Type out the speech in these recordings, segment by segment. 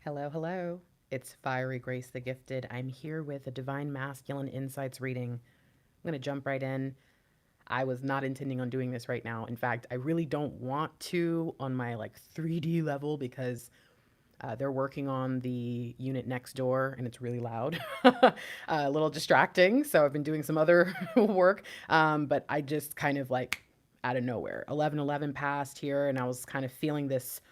Hello, hello. It's Fiery Grace the Gifted. I'm here with a Divine Masculine Insights reading. I'm going to jump right in. I was not intending on doing this right now. In fact, I really don't want to on my 3D level because they're working on the unit next door and it's really loud, a little distracting. So I've been doing some other work, but I just kind of out of nowhere, 11:11 passed here, and I was kind of feeling this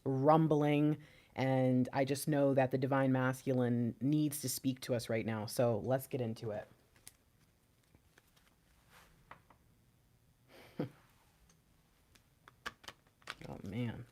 rumbling, and I just know that the divine masculine needs to speak to us right now. So let's get into it. Oh man.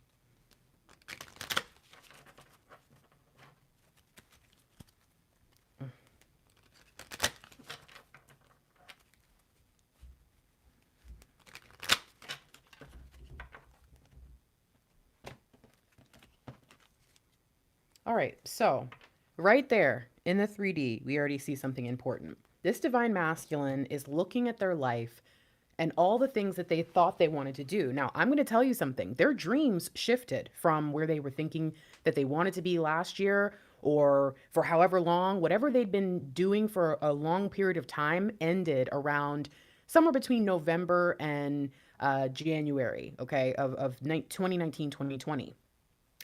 All right, so right there in the 3D, we already see something important. This divine masculine is looking at their life and all the things that they thought they wanted to do. Now, I'm going to tell you something. Their dreams shifted from where they were thinking that they wanted to be last year or for however long, whatever they'd been doing for a long period of time ended around somewhere between November and January, okay, of 2019, 2020.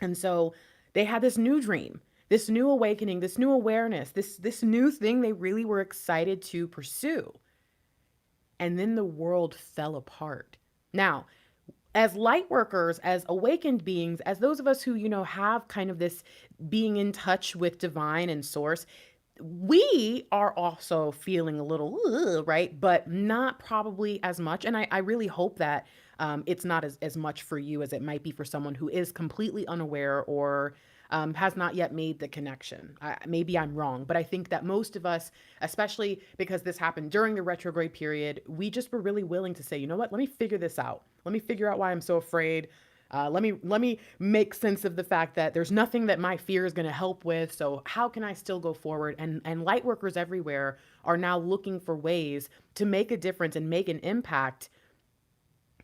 And so they had this new dream, this new awakening, this new awareness, this new thing they really were excited to pursue. And then the world fell apart. Now, as light workers, as awakened beings, as those of us who, have kind of this being in touch with divine and source, we are also feeling a little, right? But not probably as much. And I really hope that it's not as much for you as it might be for someone who is completely unaware or has not yet made the connection. Maybe I'm wrong, but I think that most of us, especially because this happened during the retrograde period, we just were really willing to say, you know what, let me figure this out. Let me figure out why I'm so afraid. Let me make sense of the fact that there's nothing that my fear is going to help with. So how can I still go forward? And light workers everywhere are now looking for ways to make a difference and make an impact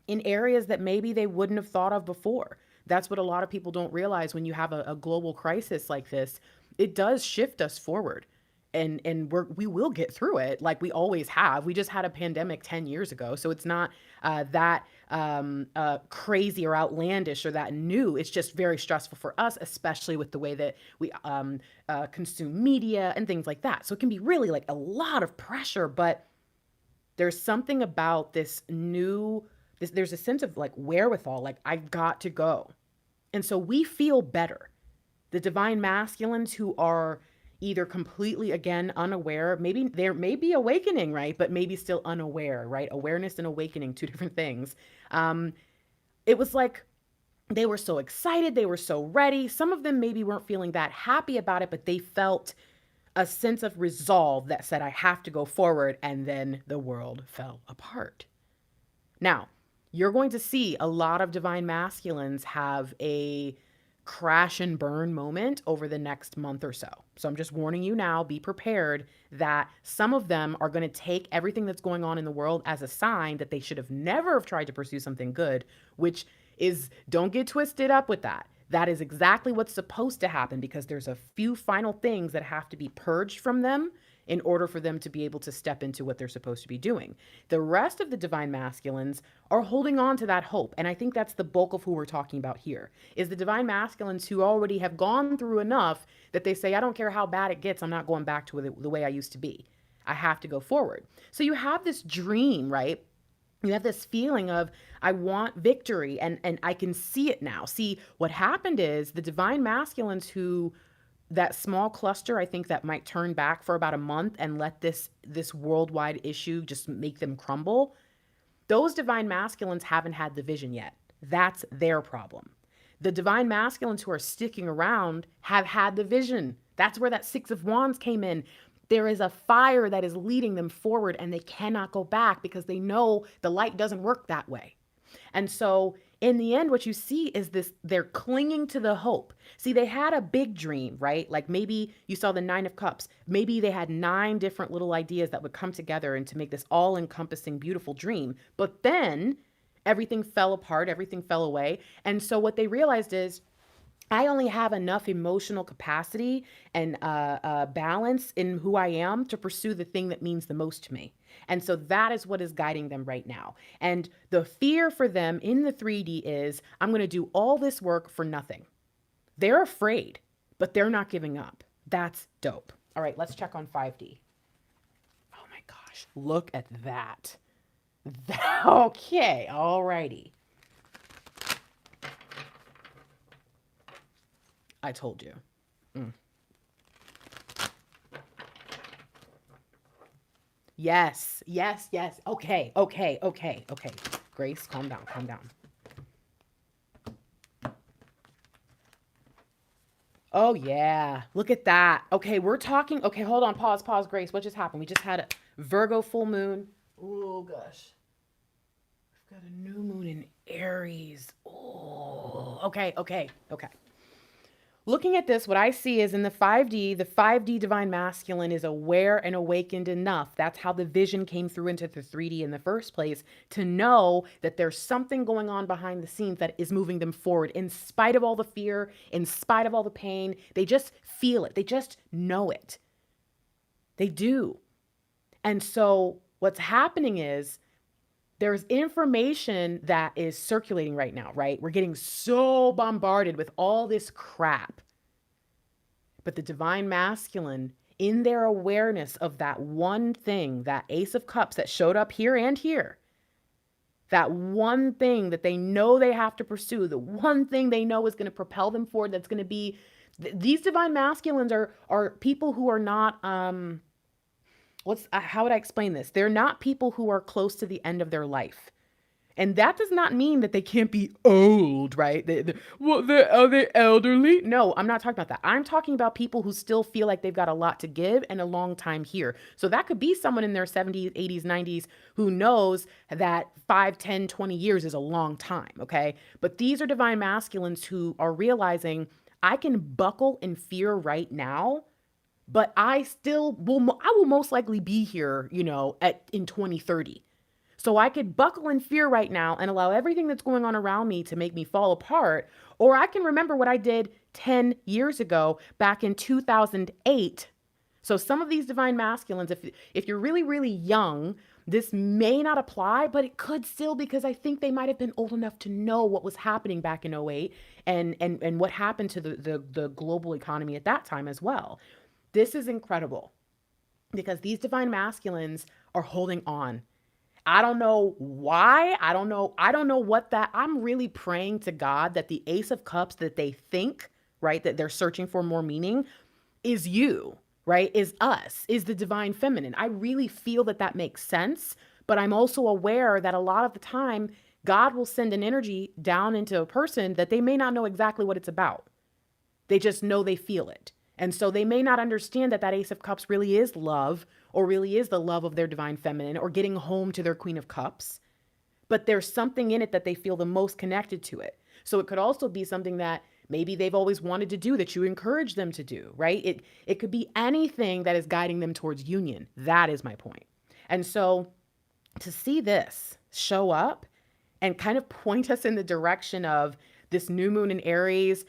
in areas that maybe they wouldn't have thought of before. That's what a lot of people don't realize when you have a global crisis like this. It does shift us forward. And we will get through it like we always have. We just had a pandemic 10 years ago. So it's not that crazy or outlandish or that new. It's just very stressful for us, especially with the way that we consume media and things like that. So it can be really like a lot of pressure, but there's something about there's a sense of like wherewithal, like I've got to go. And so we feel better. The divine masculines who are either completely, again, unaware, maybe there may be awakening, right? But maybe still unaware, right? Awareness and awakening, two different things. It was like they were so excited, they were so ready. Some of them maybe weren't feeling that happy about it, but they felt a sense of resolve that said, I have to go forward. And then the world fell apart. Now, you're going to see a lot of divine masculines have a crash and burn moment over the next month or so. So I'm just warning you now, be prepared that some of them are going to take everything that's going on in the world as a sign that they should have never have tried to pursue something good, which is, don't get twisted up with that. That is exactly what's supposed to happen because there's a few final things that have to be purged from them in order for them to be able to step into what they're supposed to be doing. The rest of the divine masculines are holding on to that hope. And I think that's the bulk of who we're talking about here is the divine masculines who already have gone through enough that they say, I don't care how bad it gets. I'm not going back to the way I used to be. I have to go forward. So you have this dream, right? You have this feeling of, I want victory and I can see it now. See, what happened is the divine masculines who that small cluster, I think that might turn back for about a month and let this worldwide issue just make them crumble. Those divine masculines haven't had the vision yet. That's their problem. The divine masculines who are sticking around have had the vision. That's where that 6 of Wands came in. There is a fire that is leading them forward and they cannot go back because they know the light doesn't work that way. And so in the end, what you see is this, they're clinging to the hope. See, they had a big dream, right? Like maybe you saw the 9 of Cups. Maybe they had 9 different little ideas that would come together and to make this all encompassing, beautiful dream. But then everything fell apart, everything fell away. And so what they realized is, I only have enough emotional capacity and balance in who I am to pursue the thing that means the most to me. And so that is what is guiding them right now. And the fear for them in the 3D is I'm going to do all this work for nothing. They're afraid, but they're not giving up. That's dope. All right, let's check on 5D. Oh my gosh, look at that. Okay, all righty. I told you. Mm. Yes, yes, yes. Okay, okay, okay, okay. Grace, calm down, calm down. Oh, yeah. Look at that. Okay, we're talking. Okay, hold on. Pause, Grace. What just happened? We just had a Virgo full moon. Oh, gosh. We've got a new moon in Aries. Oh, okay, okay, okay. Looking at this, what I see is in the 5D divine masculine is aware and awakened enough. That's how the vision came through into the 3D in the first place, to know that there's something going on behind the scenes that is moving them forward in spite of all the fear, in spite of all the pain. They just feel it, they just know it. They do. And so what's happening is there's information that is circulating right now, right? We're getting so bombarded with all this crap. But the divine masculine, in their awareness of that one thing, that Ace of Cups that showed up here and here, that one thing that they know they have to pursue, the one thing they know is going to propel them forward, that's going to be, these divine masculines are people who are not, how would I explain this? They're not people who are close to the end of their life. And that does not mean that they can't be old, right? Are they elderly? No, I'm not talking about that. I'm talking about people who still feel like they've got a lot to give and a long time here. So that could be someone in their 70s, 80s, 90s who knows that 5, 10, 20 years is a long time, okay? But these are divine masculines who are realizing I can buckle in fear right now, but I will most likely be here, in 2030. So I could buckle in fear right now and allow everything that's going on around me to make me fall apart. Or I can remember what I did 10 years ago back in 2008. So some of these divine masculines, if you're really, really young, this may not apply, but it could still, because I think they might have been old enough to know what was happening back in '08 and what happened to the global economy at that time as well. This is incredible because these divine masculines are holding on. I don't know why. I don't know what that. I'm really praying to God that the Ace of Cups that they think, right, that they're searching for more meaning is you, right? Is us, is the divine feminine. I really feel that that makes sense, but I'm also aware that a lot of the time God will send an energy down into a person that they may not know exactly what it's about. They just know they feel it. And so they may not understand that that Ace of Cups really is love, or really is the love of their divine feminine, or getting home to their Queen of Cups. But there's something in it that they feel the most connected to it. So it could also be something that maybe they've always wanted to do, that you encourage them to do, right? It could be anything that is guiding them towards union. That is my point. And so to see this show up and kind of point us in the direction of this new moon in Aries,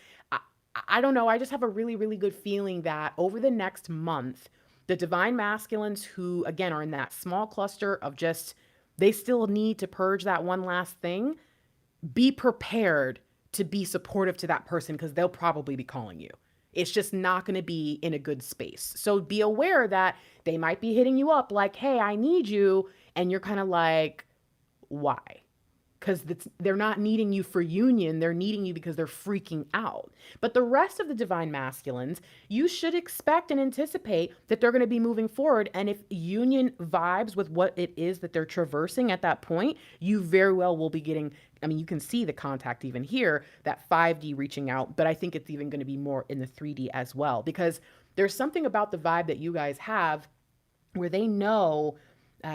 I don't know. I just have a really, really good feeling that over the next month, the divine masculines who, again, are in that small cluster of just, they still need to purge that one last thing, be prepared to be supportive to that person because they'll probably be calling you. It's just not going to be in a good space. So be aware that they might be hitting you up like, hey, I need you. And you're kind of like, why? Because they're not needing you for union. They're needing you because they're freaking out. But the rest of the divine masculines, you should expect and anticipate that they're going to be moving forward. And if union vibes with what it is that they're traversing at that point, you very well will be getting, I mean, you can see the contact even here, that 5D reaching out, but I think it's even going to be more in the 3D as well, because there's something about the vibe that you guys have where they know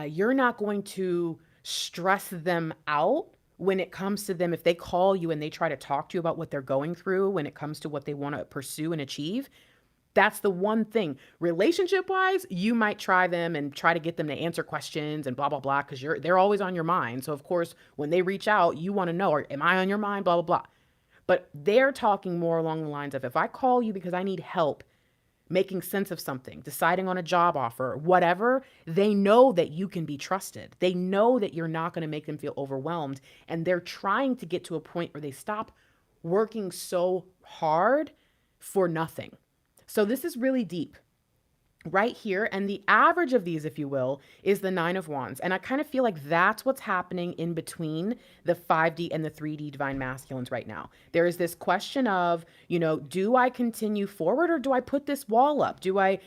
you're not going to stress them out when it comes to them. If they call you and they try to talk to you about what they're going through when it comes to what they want to pursue and achieve, that's the one thing. Relationship wise, you might try them and try to get them to answer questions and blah, blah, blah, because they're always on your mind. So of course, when they reach out, you want to know, am I on your mind? Blah, blah, blah. But they're talking more along the lines of, if I call you because I need help making sense of something, deciding on a job offer, whatever, they know that you can be trusted. They know that you're not going to make them feel overwhelmed. And they're trying to get to a point where they stop working so hard for nothing. So this is really deep right here. And the average of these, if you will, is the 9 of Wands. And I kind of feel like that's what's happening in between the 5D and the 3D divine masculines right now. There is this question of, do I continue forward or do I put this wall up? Do I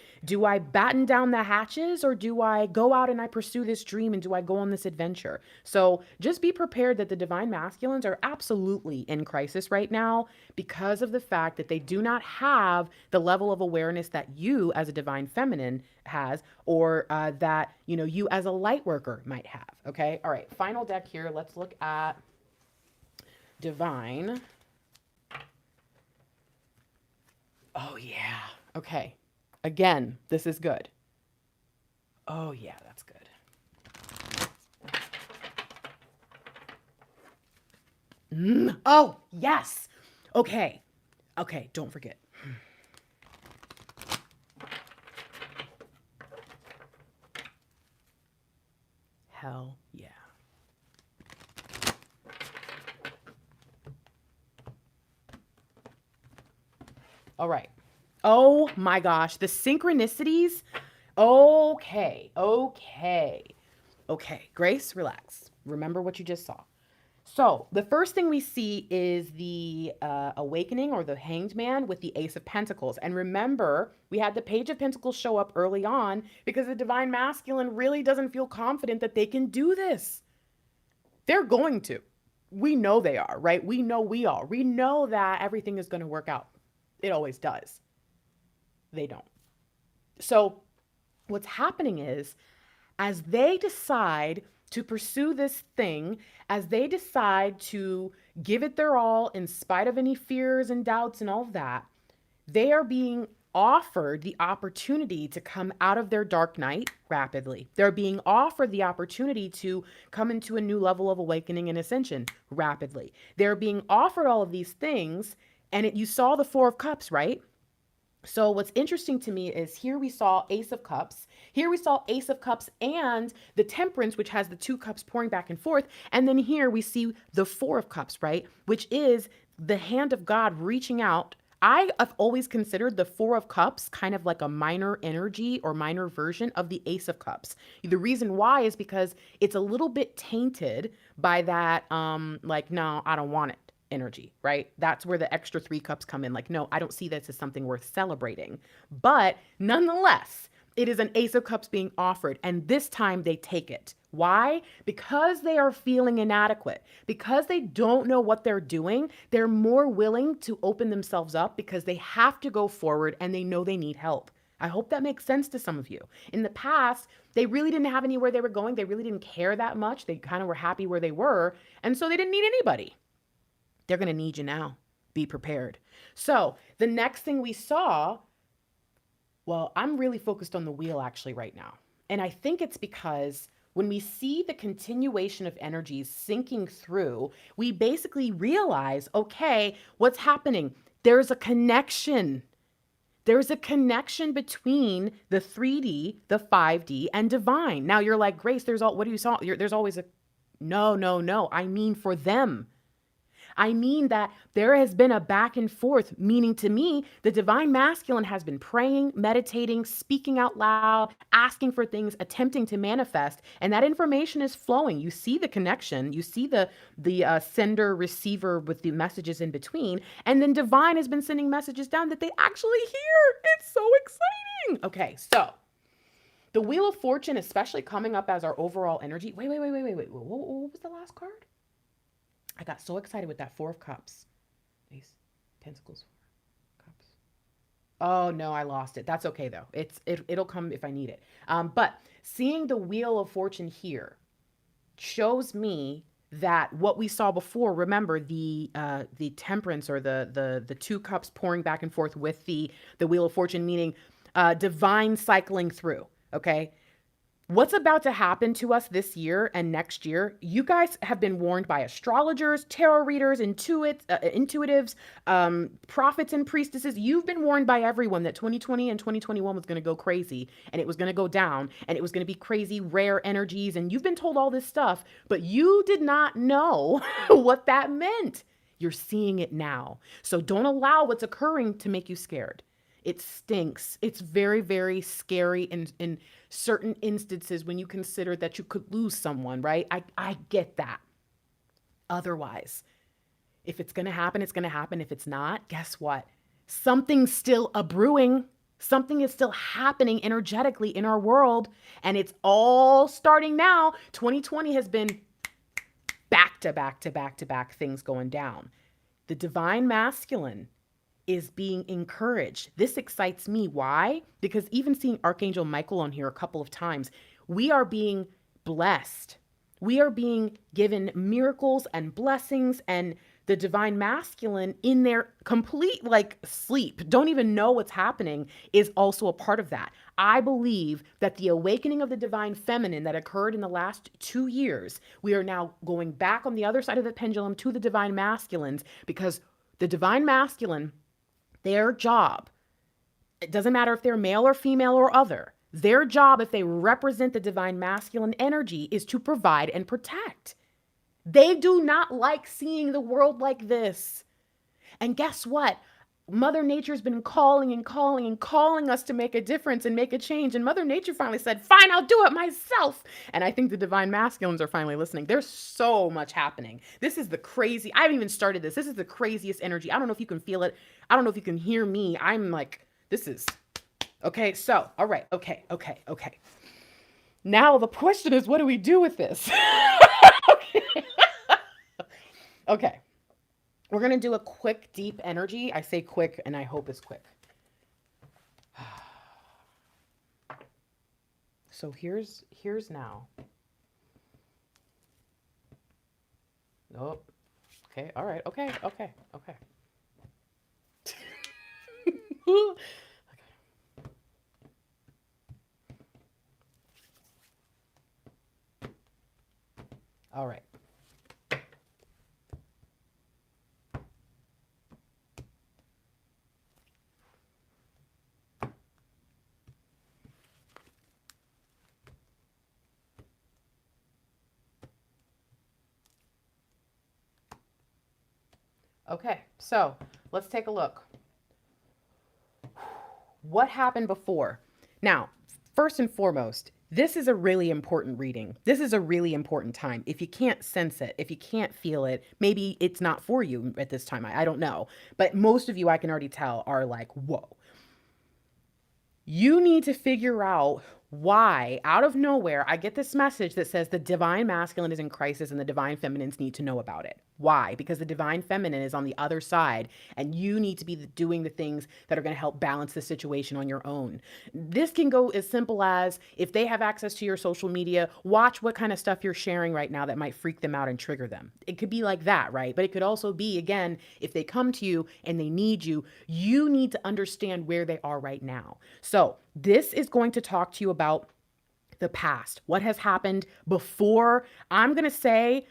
batten down the hatches, or do I go out and I pursue this dream, and do I go on this adventure? So just be prepared that the divine masculines are absolutely in crisis right now because of the fact that they do not have the level of awareness that you as a divine feminine has, or that, you as a light worker might have. Okay. All right. Final deck here. Let's look at divine. Oh yeah. Okay. Again, this is good. Oh yeah, that's good. Oh, yes. Okay. Okay. Don't forget. Hell yeah. All right. Oh my gosh. The synchronicities. Okay. Grace, relax. Remember what you just saw. So the first thing we see is the awakening, or the Hanged Man, with the Ace of Pentacles. And remember, we had the Page of Pentacles show up early on because the divine masculine really doesn't feel confident that they can do this. They're going to. We know they are, right? We know we are. We know that everything is going to work out. It always does. They don't. So what's happening is, as they decide to pursue this thing, as they decide to give it their all in spite of any fears and doubts and all of that, they are being offered the opportunity to come out of their dark night rapidly. They're being offered the opportunity to come into a new level of awakening and ascension rapidly. They're being offered all of these things, and you saw the 4 of Cups, right? So what's interesting to me is, here we saw Ace of Cups. Here we saw Ace of Cups and the Temperance, which has the 2 cups pouring back and forth. And then here we see the 4 of Cups, right? Which is the hand of God reaching out. I have always considered the 4 of Cups kind of like a minor energy or minor version of the Ace of Cups. The reason why is because it's a little bit tainted by that, like, no, I don't want it energy, right? That's where the extra 3 cups come in. Like, no, I don't see this as something worth celebrating. But nonetheless, it is an Ace of Cups being offered, and this time they take it. Why? Because they are feeling inadequate. Because they don't know what they're doing, they're more willing to open themselves up because they have to go forward and they know they need help. I hope that makes sense to some of you. In the past, they really didn't have anywhere they were going. They really didn't care that much. They kind of were happy where they were, and so they didn't need anybody. They're going to need you now. Be prepared. So the next thing we saw, well, I'm really focused on the wheel actually right now. And I think it's because when we see the continuation of energies sinking through, we basically realize, okay, what's happening? There's a connection. There's a connection between the 3D, the 5D, and divine. Now you're like, Grace, there's always a, no. I mean for them. I mean that there has been a back and forth, meaning to me, the divine masculine has been praying, meditating, speaking out loud, asking for things, attempting to manifest, and that information is flowing. You see the connection, you see the sender receiver with the messages in between, and then divine has been sending messages down that they actually hear. It's so exciting. Okay, so the Wheel of Fortune, especially coming up as our overall energy. Wait. What was the last card? I got so excited with that 4 of Cups. Ace, Pentacles, 4 Cups. Oh no, I lost it. That's okay though. It'll come if I need it. But seeing the Wheel of Fortune here shows me that what we saw before, remember the Temperance, or the 2 cups pouring back and forth with the Wheel of Fortune, meaning divine cycling through. Okay. What's about to happen to us this year and next year? You guys have been warned by astrologers, tarot readers, intuitives, prophets and priestesses. You've been warned by everyone that 2020 and 2021 was going to go crazy, and it was going to go down, and it was going to be crazy, rare energies. And you've been told all this stuff, but you did not know what that meant. You're seeing it now. So don't allow what's occurring to make you scared. It stinks. It's very, very scary in certain instances when you consider that you could lose someone, right? I get that. Otherwise, if it's going to happen, it's going to happen. If it's not, guess what? Something's still a brewing. Something is still happening energetically in our world, and it's all starting now. 2020 has been back to back to back to back things going down. The divine masculine is being encouraged. This excites me. Why? Because even seeing Archangel Michael on here a couple of times, we are being blessed. We are being given miracles and blessings, and the divine masculine in their complete sleep, don't even know what's happening, is also a part of that. I believe that the awakening of the divine feminine that occurred in the last 2 years, we are now going back on the other side of the pendulum to the divine masculines, because the divine masculine, their job, it doesn't matter if they're male or female or other, their job, if they represent the divine masculine energy, is to provide and protect. They do not like seeing the world like this. And guess what? Mother Nature's been calling and calling and calling us to make a difference and make a change. And Mother Nature finally said, fine, I'll do it myself. And I think the divine masculines are finally listening. There's so much happening. This is I haven't even started this. This is the craziest energy. I don't know if you can feel it. I don't know if you can hear me. I'm like, this is, okay. So, all right. Okay. Now the question is, what do we do with this? Okay. We're going to do a quick, deep energy. I say quick, and I hope it's quick. So here's now. Oh, okay. All right. Okay. All right. Okay, so let's take a look. What happened before? Now, first and foremost, this is a really important reading. This is a really important time. If you can't sense it, if you can't feel it, maybe it's not for you at this time. I don't know. But most of you, I can already tell, are like, whoa. You need to figure out why, out of nowhere, I get this message that says the divine masculine is in crisis and the divine feminines need to know about it. Why? Because the divine feminine is on the other side, and you need to be doing the things that are going to help balance the situation on your own. This can go as simple as, if they have access to your social media, watch what kind of stuff you're sharing right now that might freak them out and trigger them. It could be like that, right? But it could also be, again, if they come to you and they need you, you need to understand where they are right now. So this is going to talk to you about the past, what has happened before. I'm going to say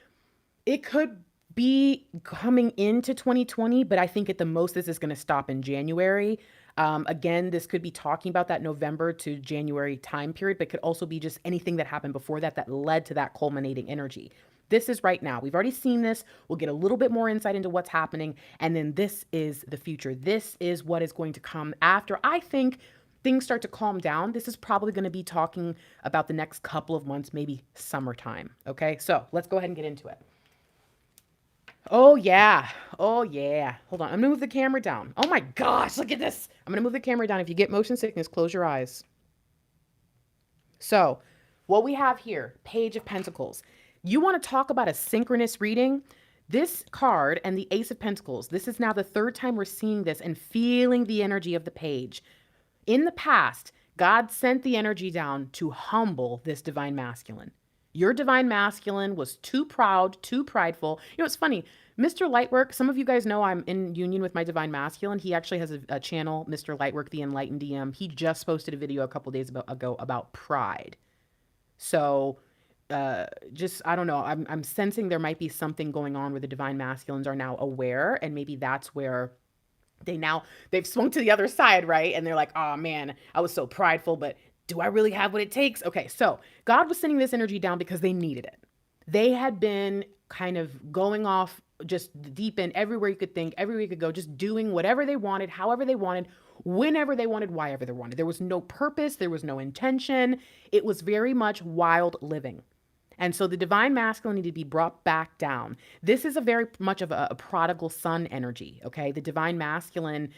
it could be coming into 2020, but I think at the most this is going to stop in January. Again, this could be talking about that November to January time period, but could also be just anything that happened before that that led to that culminating energy. This is right now. We've already seen this. We'll get a little bit more insight into what's happening. And then this is the future. This is what is going to come after, I think, things start to calm down. This is probably going to be talking about the next couple of months, maybe summertime. Okay, so let's go ahead and get into it. Oh yeah. Hold on, I'm gonna move the camera down. Oh my gosh, look at this. I'm gonna move the camera down. If you get motion sickness, close your eyes. So what we have here, Page of Pentacles. You want to talk about a synchronous reading? This card and the Ace of Pentacles, this is now the third time we're seeing this and feeling the energy of the page. In the past, God sent the energy down to humble this divine masculine. Your divine masculine was too proud, too prideful. You know, it's funny. Mr. Lightwork, some of you guys know I'm in union with my divine masculine. He actually has a channel, Mr. Lightwork, the enlighteneDM. He just posted a video a couple days ago about pride. So just, I don't know. I'm sensing there might be something going on where the divine masculines are now aware, and maybe that's where they've swung to the other side, right? And they're like, oh man, I was so prideful, but do I really have what it takes? Okay, so God was sending this energy down because they needed it. They had been kind of going off just deep in everywhere you could think, everywhere you could go, just doing whatever they wanted, however they wanted, whenever they wanted, why ever they wanted. There was no purpose, there was no intention. It was very much wild living. And so the divine masculine needed to be brought back down. This is a very much of a prodigal son energy, okay? The divine masculine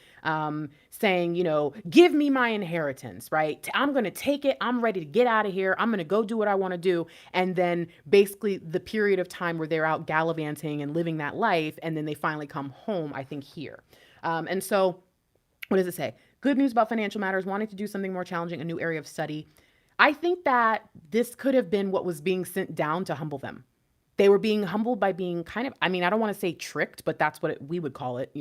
saying, give me my inheritance, right? I'm going to take it. I'm ready to get out of here. I'm going to go do what I want to do. And then basically the period of time where they're out gallivanting and living that life, and then they finally come home, I think, here. And so what does it say? Good news about financial matters, wanting to do something more challenging, a new area of study. I think that this could have been what was being sent down to humble them. They were being humbled by being kind of, I don't want to say tricked, but that's what we would call it,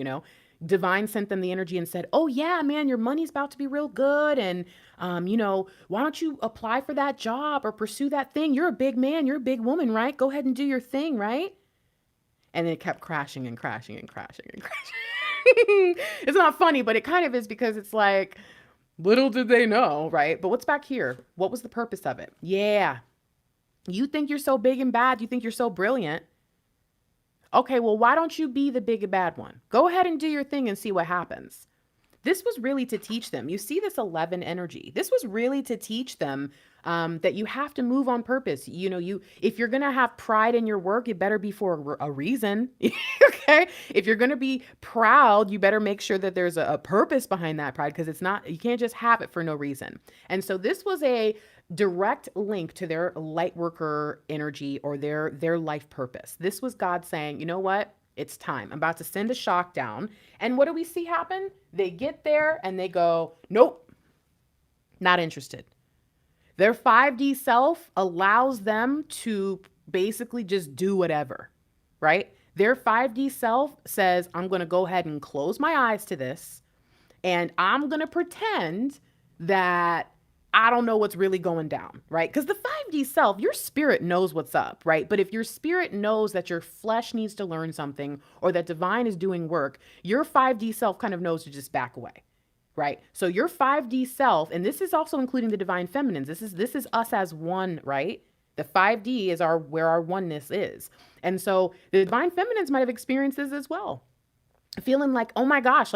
Divine sent them the energy and said, oh yeah, man, your money's about to be real good. And, why don't you apply for that job or pursue that thing? You're a big man. You're a big woman, right? Go ahead and do your thing, right? And then it kept crashing and crashing and crashing and crashing. It's not funny, but it kind of is, because it's like, little did they know, right? But what's back here? What was the purpose of it? Yeah. You think you're so big and bad. You think you're so brilliant. Okay, well, why don't you be the big and bad one? Go ahead and do your thing and see what happens. This was really to teach them. You see this 11 energy. This was really to teach them that you have to move on purpose. If you're going to have pride in your work, it better be for a reason. Okay. If you're going to be proud, you better make sure that there's a purpose behind that pride, because you can't just have it for no reason. And so this was a direct link to their light worker energy, or their life purpose. This was God saying, you know what? It's time. I'm about to send a shock down. And what do we see happen? They get there and they go, nope, not interested. Their 5D self allows them to basically just do whatever, right? Their 5D self says, I'm going to go ahead and close my eyes to this, and I'm going to pretend that I don't know what's really going down, right? Because the 5D self, your spirit knows what's up, right? But if your spirit knows that your flesh needs to learn something, or that divine is doing work, your 5D self kind of knows to just back away, right? So your 5D self, and this is also including the divine feminines. This is us as one, right? The 5D is where our oneness is. And so the divine feminines might have experienced this as well. Feeling like, oh my gosh,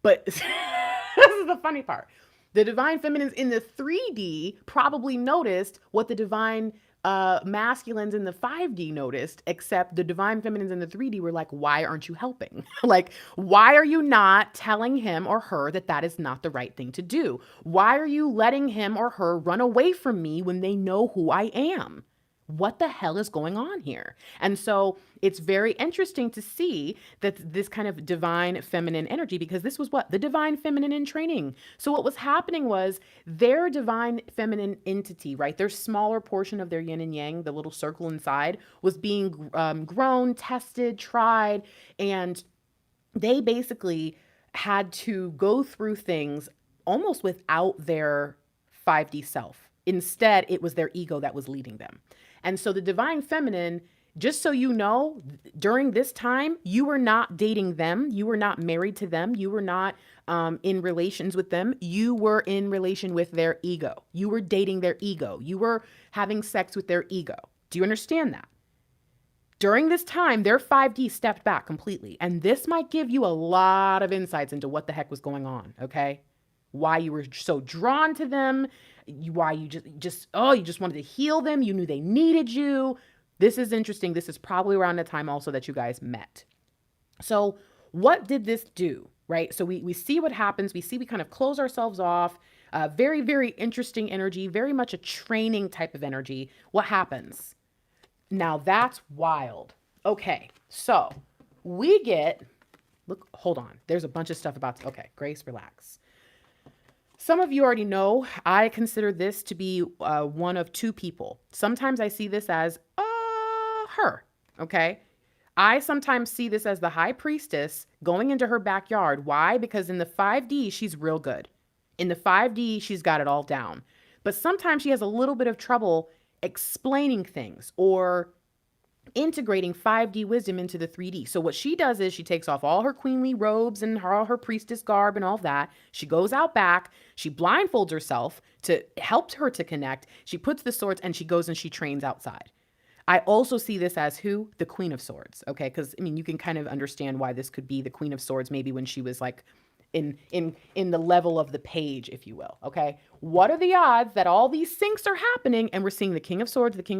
but this is the funny part. The divine feminines in the 3D probably noticed what the divine masculines in the 5D noticed, except the divine feminines in the 3D were like, why aren't you helping? Why are you not telling him or her that is not the right thing to do? Why are you letting him or her run away from me when they know who I am? What the hell is going on here? And so it's very interesting to see that this kind of divine feminine energy, because this was what? The divine feminine in training. So what was happening was their divine feminine entity, right? Their smaller portion of their yin and yang, the little circle inside, was being grown, tested, tried, and they basically had to go through things almost without their 5D self. Instead, it was their ego that was leading them. And so the divine feminine, just so you know, during this time, you were not dating them. You were not married to them. You were not in relations with them. You were in relation with their ego. You were dating their ego. You were having sex with their ego. Do you understand that? During this time, their 5D stepped back completely. And this might give you a lot of insights into what the heck was going on, okay? Why you were so drawn to them, why you just wanted to heal them. You knew they needed you. This is interesting. This is probably around the time also that you guys met. So what did this do, right? So we see what happens. We kind of close ourselves off. Very, very interesting energy, very much a training type of energy. What happens? Now that's wild. Okay, so we get, look, hold on. There's a bunch of stuff okay, Grace, relax. Some of you already know, I consider this to be one of two people. Sometimes I see this as her, okay? I sometimes see this as the high priestess going into her backyard. Why? Because in the 5D, she's real good. In the 5D, she's got it all down. But sometimes she has a little bit of trouble explaining things or integrating 5D wisdom into the 3D. So what she does is she takes off all her queenly robes and all her priestess garb and all of that. She goes out back. She blindfolds herself to help her to connect. She puts the swords and she goes and she trains outside. I also see this as who? The Queen of Swords. Okay. Because I mean, you can kind of understand why this could be the Queen of Swords, maybe when she was like in the level of the page, if you will. Okay. What are the odds that all these syncs are happening and we're seeing the King of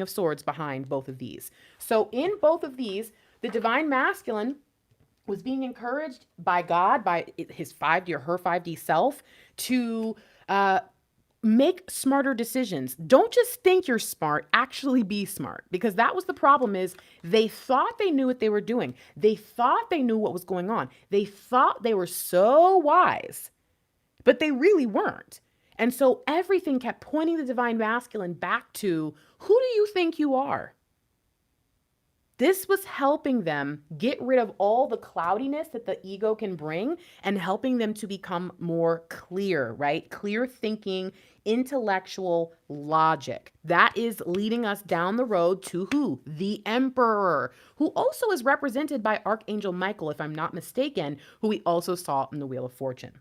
Swords behind both of these? So in both of these, the divine masculine was being encouraged by God, by his 5D or her 5D self to make smarter decisions. Don't just think you're smart, actually be smart. Because that was the problem, is they thought they knew what they were doing. They thought they knew what was going on. They thought they were so wise, but they really weren't. And so everything kept pointing the divine masculine back to, who do you think you are? This was helping them get rid of all the cloudiness that the ego can bring and helping them to become more clear, right? Clear thinking, intellectual logic. That is leading us down the road to who? The Emperor, who also is represented by Archangel Michael, if I'm not mistaken, who we also saw in the Wheel of Fortune.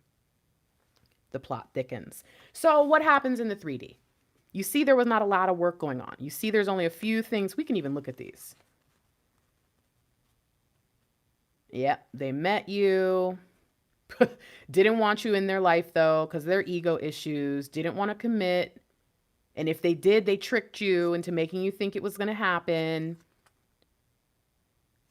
The plot thickens. So what happens in the 3D? You see there was not a lot of work going on. You see there's only a few things. We can even look at these. Yep, they met you. Didn't want you in their life, though, because their ego issues. Didn't want to commit. And if they did, they tricked you into making you think it was going to happen.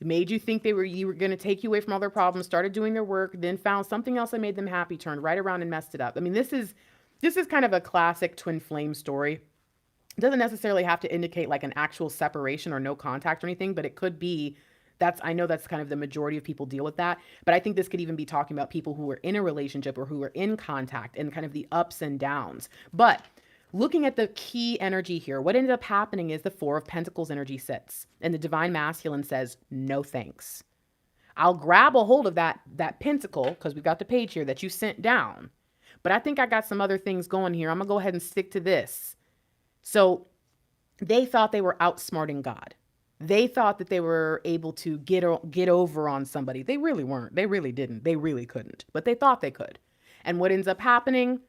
Made you think you were going to take you away from all their problems, started doing their work, then found something else that made them happy, turned right around and messed it up. I mean, this is kind of a classic twin flame story. It doesn't necessarily have to indicate like an actual separation or no contact or anything, but it could be. I know that's kind of the majority of people deal with that, but I think this could even be talking about people who are in a relationship or who are in contact and kind of the ups and downs. But looking at the key energy here, what ended up happening is the 4 of Pentacles energy sits and the divine masculine says, no thanks. I'll grab a hold of that pentacle, because we've got the page here that you sent down, but I think I got some other things going here. I'm gonna go ahead and stick to this. So they thought they were outsmarting God. They thought that they were able to get over on somebody. They really weren't. They really didn't. They really couldn't. But they thought they could. And what ends up happening?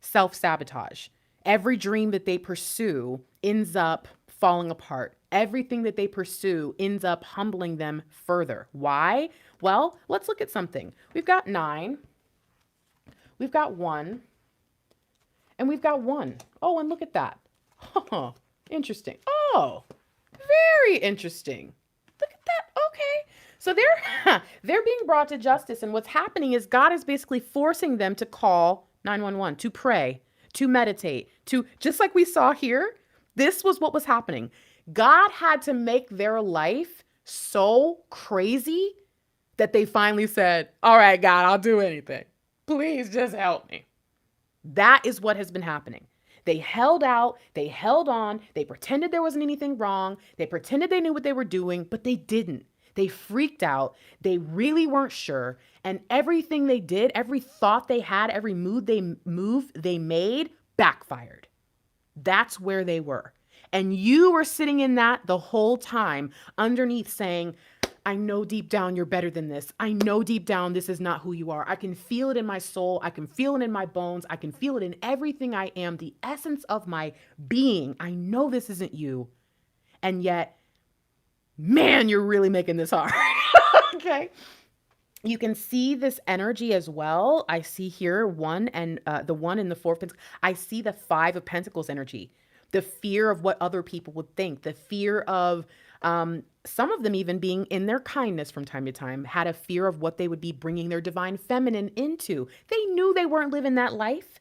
Self-sabotage. Every dream that they pursue ends up falling apart. Everything that they pursue ends up humbling them further. Why? Well, let's look at something. We've got 9. We've got 1. And we've got 1. Oh, and look at that. Oh, interesting. Oh, very interesting. Look at that. Okay. So they're being brought to justice. And what's happening is God is basically forcing them to call 911, to pray, to meditate, to, just like we saw here, this was what was happening. God had to make their life so crazy that they finally said, all right, God, I'll do anything. Please just help me. That is what has been happening. They held out, they held on, they pretended there wasn't anything wrong, they pretended they knew what they were doing, but they didn't. They freaked out, they really weren't sure, and everything they did, every thought they had, every move they made backfired. That's where they were. And you were sitting in that the whole time underneath saying, I know deep down you're better than this. I know deep down this is not who you are. I can feel it in my soul. I can feel it in my bones. I can feel it in everything I am, the essence of my being. I know this isn't you. And yet, man, you're really making this hard. Okay. You can see this energy as well. I see here 1 and the 1 and the 4 of Pentacles. I see the 5 of Pentacles energy. The fear of what other people would think. The fear of some of them even being in their kindness from time to time, had a fear of what they would be bringing their divine feminine into. They knew they weren't living that life.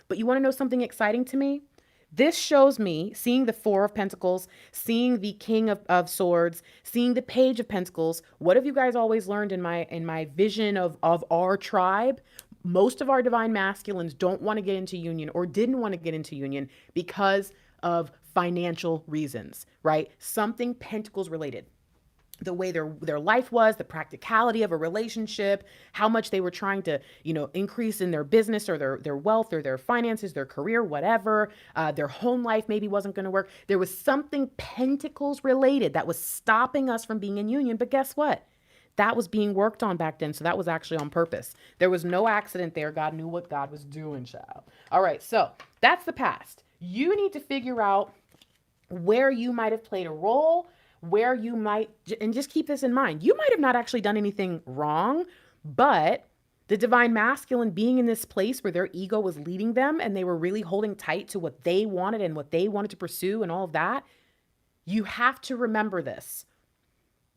But you want to know something exciting to me? This shows me seeing the 4 of Pentacles, seeing the King of Swords, seeing the Page of Pentacles. What have you guys always learned in my vision of our tribe? Most of our divine masculines don't want to get into union or didn't want to get into union because of financial reasons, right? Something Pentacles related. the way their life was, the practicality of a relationship, how much they were trying to, increase in their business or their wealth or their finances, their career, whatever. Their home life maybe wasn't going to work. There was something pentacles related that was stopping us from being in union. But guess what? That was being worked on back then. So that was actually on purpose. There was no accident there. God knew what God was doing, child. All right. So that's the past. You need to figure out where you might have played a role, where you might, and just keep this in mind, you might have not actually done anything wrong, but the divine masculine being in this place where their ego was leading them and they were really holding tight to what they wanted and what they wanted to pursue and all of that, you have to remember this.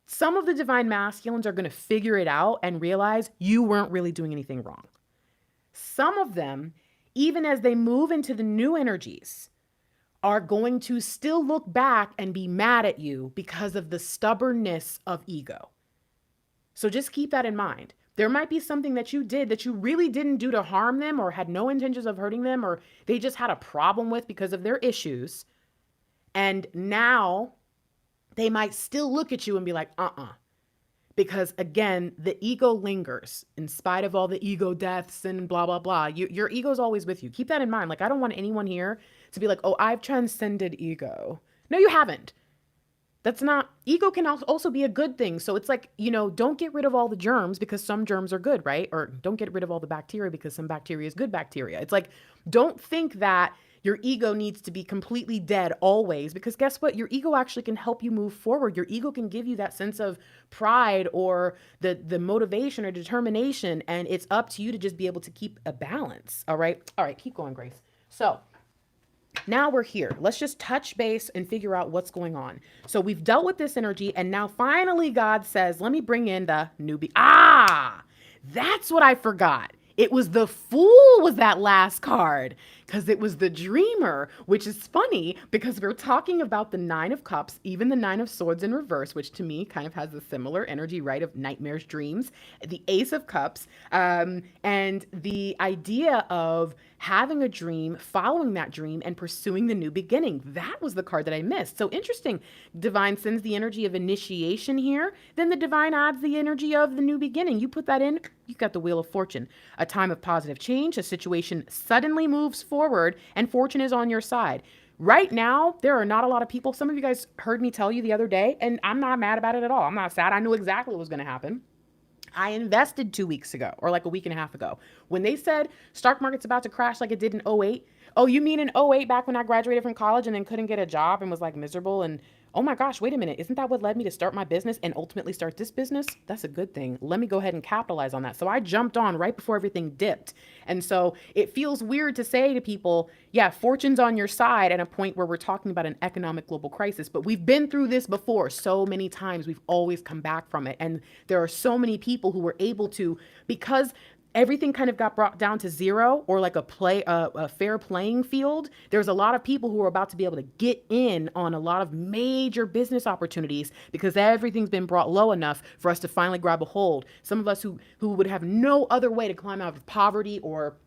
Some of the divine masculines are going to figure it out and realize you weren't really doing anything wrong. Some of them, even as they move into the new energies, are going to still look back and be mad at you because of the stubbornness of ego. So just keep that in mind. There might be something that you did that you really didn't do to harm them or had no intentions of hurting them, or they just had a problem with because of their issues. And now they might still look at you and be like, because again, the ego lingers in spite of all the ego deaths and blah, blah, blah. Your ego's always with you. Keep that in mind. Like, I don't want anyone here to be like, oh, I've transcended ego. No, you haven't. That's not, ego can also be a good thing. So it's like, don't get rid of all the germs because some germs are good, right? Or don't get rid of all the bacteria because some bacteria is good bacteria. It's like, don't think that your ego needs to be completely dead always, because guess what? Your ego actually can help you move forward. Your ego can give you that sense of pride or the motivation or determination. And it's up to you to just be able to keep a balance. All right. All right. Keep going, Grace. So now we're here. Let's just touch base and figure out what's going on. So we've dealt with this energy. And now finally God says, let me bring in the newbie. That's what I forgot. It was the Fool was that last card, because it was the Dreamer, which is funny because we're talking about the Nine of Cups, even the Nine of Swords in reverse, which to me kind of has a similar energy, right, of nightmares, dreams, the Ace of Cups, and the idea of having a dream, following that dream, and pursuing the new beginning. That was the card that I missed. So interesting. Divine sends the energy of initiation here. Then the Divine adds the energy of the new beginning. You put that in, you've got the Wheel of Fortune. A time of positive change, a situation suddenly moves forward, and fortune is on your side. Right now, there are not a lot of people. Some of you guys heard me tell you the other day, and I'm not mad about it at all. I'm not sad. I knew exactly what was going to happen. I invested 2 weeks ago, or like a week and a half ago, when they said stock market's about to crash like it did in 08. Oh, you mean in 08 back when I graduated from college and then couldn't get a job and was like miserable? And oh my gosh, wait a minute. Isn't that what led me to start my business and ultimately start this business? That's a good thing. Let me go ahead and capitalize on that. So I jumped on right before everything dipped. And so it feels weird to say to people, yeah, fortune's on your side at a point where we're talking about an economic global crisis, but we've been through this before so many times. We've always come back from it. And there are so many people who were able to, because everything kind of got brought down to zero, or like a fair playing field. There's a lot of people who are about to be able to get in on a lot of major business opportunities because everything's been brought low enough for us to finally grab a hold. Some of us who would have no other way to climb out of poverty or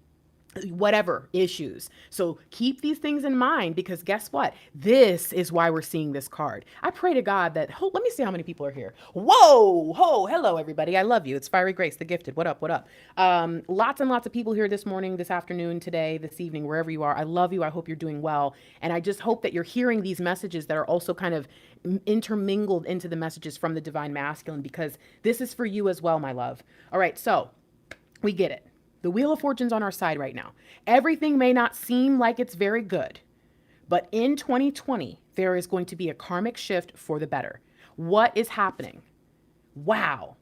whatever issues. So keep these things in mind, because guess what? This is why we're seeing this card. I pray to God that, let me see how many people are here. Whoa, hello everybody. I love you. It's Fiery Grace, the gifted. What up? Lots and lots of people here this morning, this afternoon, today, this evening, wherever you are. I love you. I hope you're doing well. And I just hope that you're hearing these messages that are also kind of intermingled into the messages from the Divine Masculine, because this is for you as well, my love. All right. So we get it. The Wheel of Fortune's on our side right now. Everything may not seem like it's very good, but in 2020, there is going to be a karmic shift for the better. What is happening? Wow.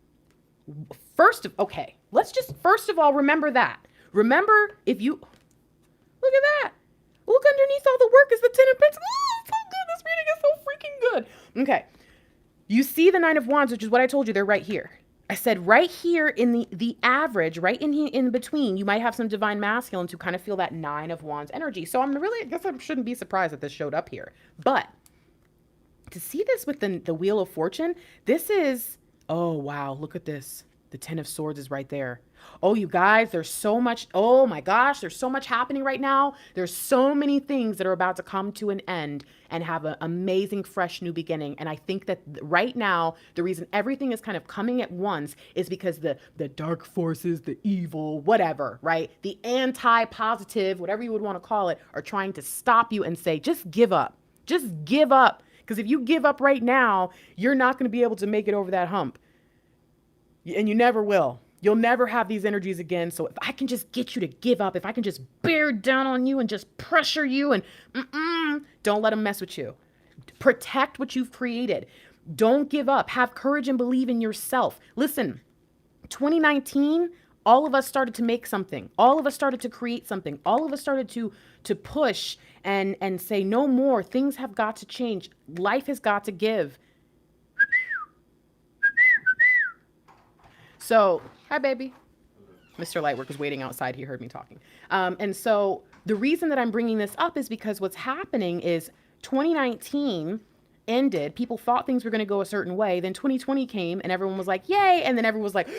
First of all, remember that. Remember, if you, look at that. Look underneath all the work is the Ten of Pentacles. Oh, it's so good. This reading is so freaking good. Okay. You see the Nine of Wands, which is what I told you. They're right here. I said right here in the average, right in between, you might have some Divine Masculines who kind of feel that Nine of Wands energy. So I guess I shouldn't be surprised that this showed up here. But to see this with the Wheel of Fortune, this is, oh wow, look at this. The Ten of Swords is right there. Oh, you guys, there's so much. Oh my gosh, there's so much happening right now. There's so many things that are about to come to an end and have an amazing, fresh new beginning. And I think that right now, the reason everything is kind of coming at once is because the dark forces, the evil, whatever, right? The anti-positive, whatever you would want to call it, are trying to stop you and say, just give up. Just give up. Because if you give up right now, you're not going to be able to make it over that hump. And you never will. You'll never have these energies again. So if I can just get you to give up, if I can just bear down on you and just pressure you and don't let them mess with you. Protect what you've created. Don't give up. Have courage and believe in yourself. Listen, 2019, all of us started to make something. All of us started to create something. All of us started to push and say no more. Things have got to change. Life has got to give. So, hi, baby. Mr. Lightwork was waiting outside. He heard me talking. And so the reason that I'm bringing this up is because what's happening is 2019 ended. People thought things were going to go a certain way. Then 2020 came and everyone was like, yay. And then everyone was like,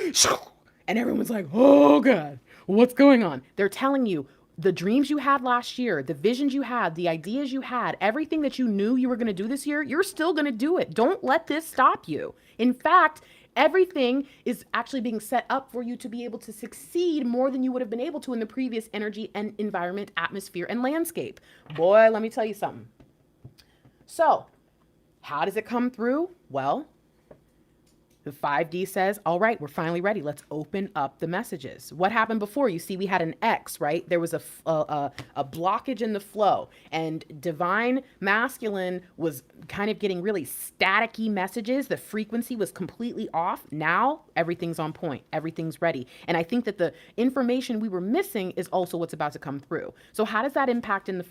and everyone's like, oh God, what's going on? They're telling you the dreams you had last year, the visions you had, the ideas you had, everything that you knew you were going to do this year, you're still going to do it. Don't let this stop you. In fact, everything is actually being set up for you to be able to succeed more than you would have been able to in the previous energy and environment, atmosphere, and landscape. Boy, let me tell you something. So, how does it come through? Well, the 5D says, all right, we're finally ready. Let's open up the messages. What happened before? You see, we had an X, right? There was a blockage in the flow, and divine masculine was kind of getting really staticky messages. The frequency was completely off. Now everything's on point. Everything's ready. And I think that the information we were missing is also what's about to come through. So how does that impact in the...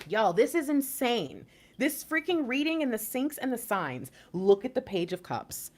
Yo, this is insane. This freaking reading and the syncs and the signs. Look at the Page of Cups.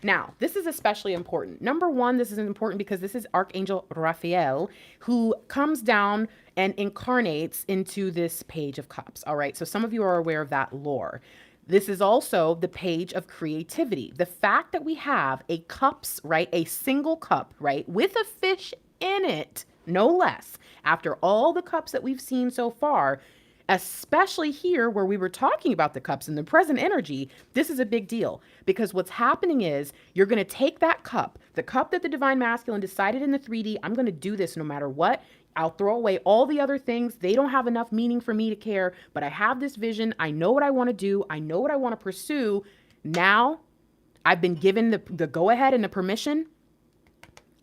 Now, this is especially important. Number one, this is important because this is Archangel Raphael, who comes down and incarnates into this Page of Cups. All right, so some of you are aware of that lore. This is also the page of creativity. The fact that we have a cups, right, a single cup, right, with a fish in it, no less, after all the cups that we've seen so far, especially here where we were talking about the cups and the present energy, this is a big deal because what's happening is you're going to take that cup, the cup that the divine masculine decided in the 3D, I'm going to do this no matter what. I'll throw away all the other things. They don't have enough meaning for me to care, but I have this vision. I know what I want to do. I know what I want to pursue. Now I've been given the go ahead and the permission.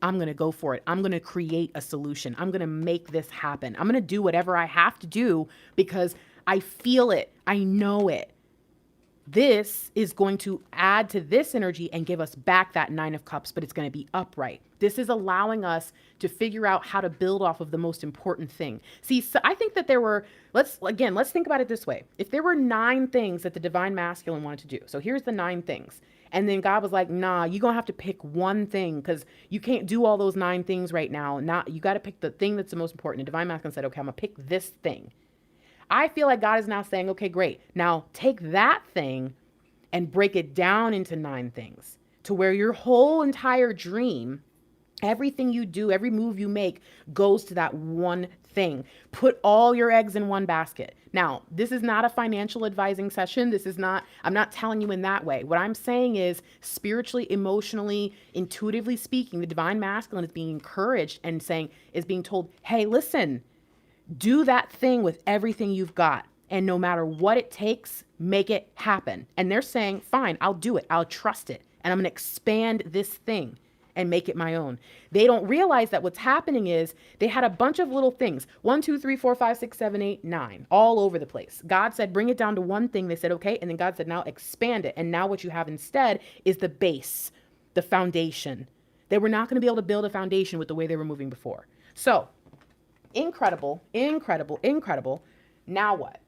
I'm going to go for it. I'm going to create a solution. I'm going to make this happen. I'm going to do whatever I have to do because I feel it. I know it. This is going to add to this energy and give us back that 9 of Cups, but it's going to be upright. This is allowing us to figure out how to build off of the most important thing. See, so I think that there were, let's think about it this way. If there were 9 things that the divine masculine wanted to do, so here's the 9 things. And then God was like, nah, you're going to have to pick one thing because you can't do all those 9 things right now. You got to pick the thing that's the most important. The divine masculine said, okay, I'm going to pick this thing. I feel like God is now saying, okay, great. Now take that thing and break it down into 9 things to where your whole entire dream, everything you do, every move you make goes to that one thing. Put all your eggs in one basket. Now, this is not a financial advising session. I'm not telling you in that way. What I'm saying is spiritually, emotionally, intuitively speaking, the divine masculine is being encouraged and is being told, hey, listen, do that thing with everything you've got. And no matter what it takes, make it happen. And they're saying, fine, I'll do it. I'll trust it. And I'm going to expand this thing and make it my own. They don't realize that what's happening is they had a bunch of little things. 1, 2, 3, 4, 5, 6, 7, 8, 9, all over the place. God said, bring it down to one thing. They said, okay. And then God said, now expand it. And now what you have instead is the base, the foundation. They were not going to be able to build a foundation with the way they were moving before. So incredible, incredible, incredible. Now what?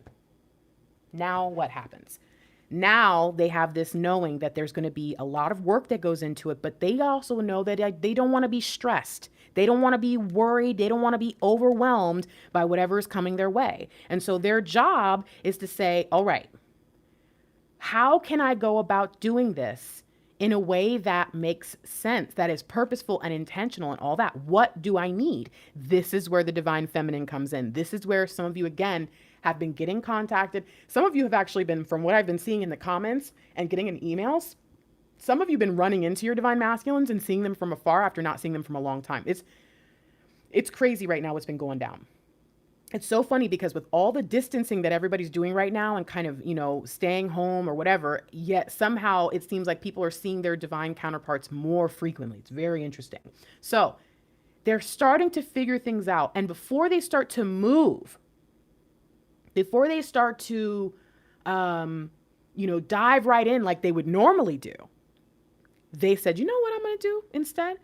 Now what happens? Now they have this knowing that there's going to be a lot of work that goes into it, but they also know that they don't want to be stressed. They don't want to be worried. They don't want to be overwhelmed by whatever is coming their way. And so their job is to say, all right, how can I go about doing this in a way that makes sense, that is purposeful and intentional and all that. What do I need? This is where the divine feminine comes in. This is where some of you, again, have been getting contacted. Some of you have actually been, from what I've been seeing in the comments and getting in emails, some of you have been running into your divine masculines and seeing them from afar after not seeing them from a long time. It's crazy right now what's been going down. It's so funny because with all the distancing that everybody's doing right now and kind of, staying home or whatever, yet somehow it seems like people are seeing their divine counterparts more frequently. It's very interesting. So they're starting to figure things out. And before they start to move, before they start to, dive right in like they would normally do, they said, you know what I'm going to do instead?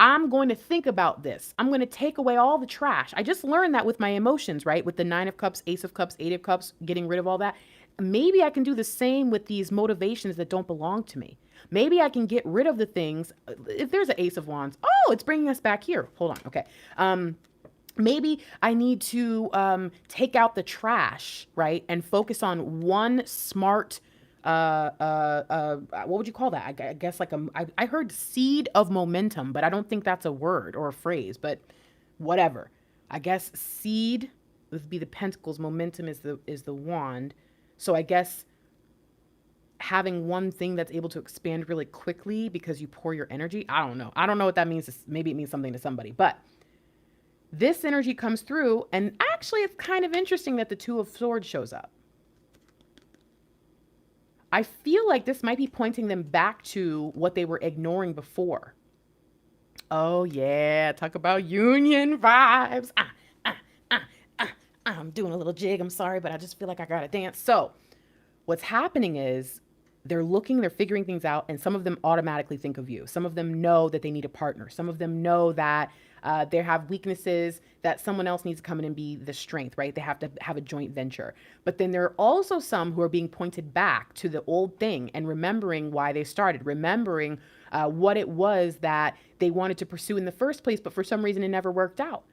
I'm going to think about this. I'm going to take away all the trash. I just learned that with my emotions, right? With the 9 of Cups, Ace of Cups, 8 of Cups, getting rid of all that. Maybe I can do the same with these motivations that don't belong to me. Maybe I can get rid of the things. If there's an Ace of Wands, oh, it's bringing us back here. Hold on. Okay. Maybe I need to take out the trash, right? And focus on one smart, what would you call that? I guess like I heard seed of momentum, but I don't think that's a word or a phrase, but whatever. I guess seed would be the pentacles. Momentum is the wand. So I guess having one thing that's able to expand really quickly because you pour your energy. I don't know. I don't know what that means. Maybe it means something to somebody, but this energy comes through, and actually it's kind of interesting that the 2 of Swords shows up. I feel like this might be pointing them back to what they were ignoring before. Oh yeah, talk about union vibes. I'm doing a little jig. I'm sorry, but I just feel like I gotta dance. So what's happening is they're figuring things out, and some of them automatically think of you. Some of them know that they need a partner. Some of them know that they have weaknesses that someone else needs to come in and be the strength, right? They have to have a joint venture. But then there are also some who are being pointed back to the old thing and remembering why they started, remembering what it was that they wanted to pursue in the first place, but for some reason it never worked out.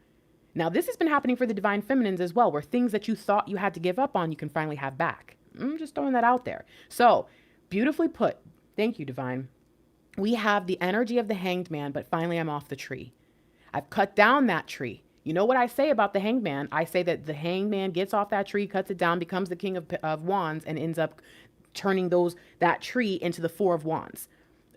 Now, this has been happening for the divine feminines as well, where things that you thought you had to give up on, you can finally have back. I'm just throwing that out there. So beautifully put. Thank you, divine. We have the energy of the Hanged Man, but finally I'm off the tree. I've cut down that tree. You know what I say about the Hanged Man? I say that the Hanged Man gets off that tree, cuts it down, becomes the King of Wands, and ends up turning that tree into the 4 of Wands.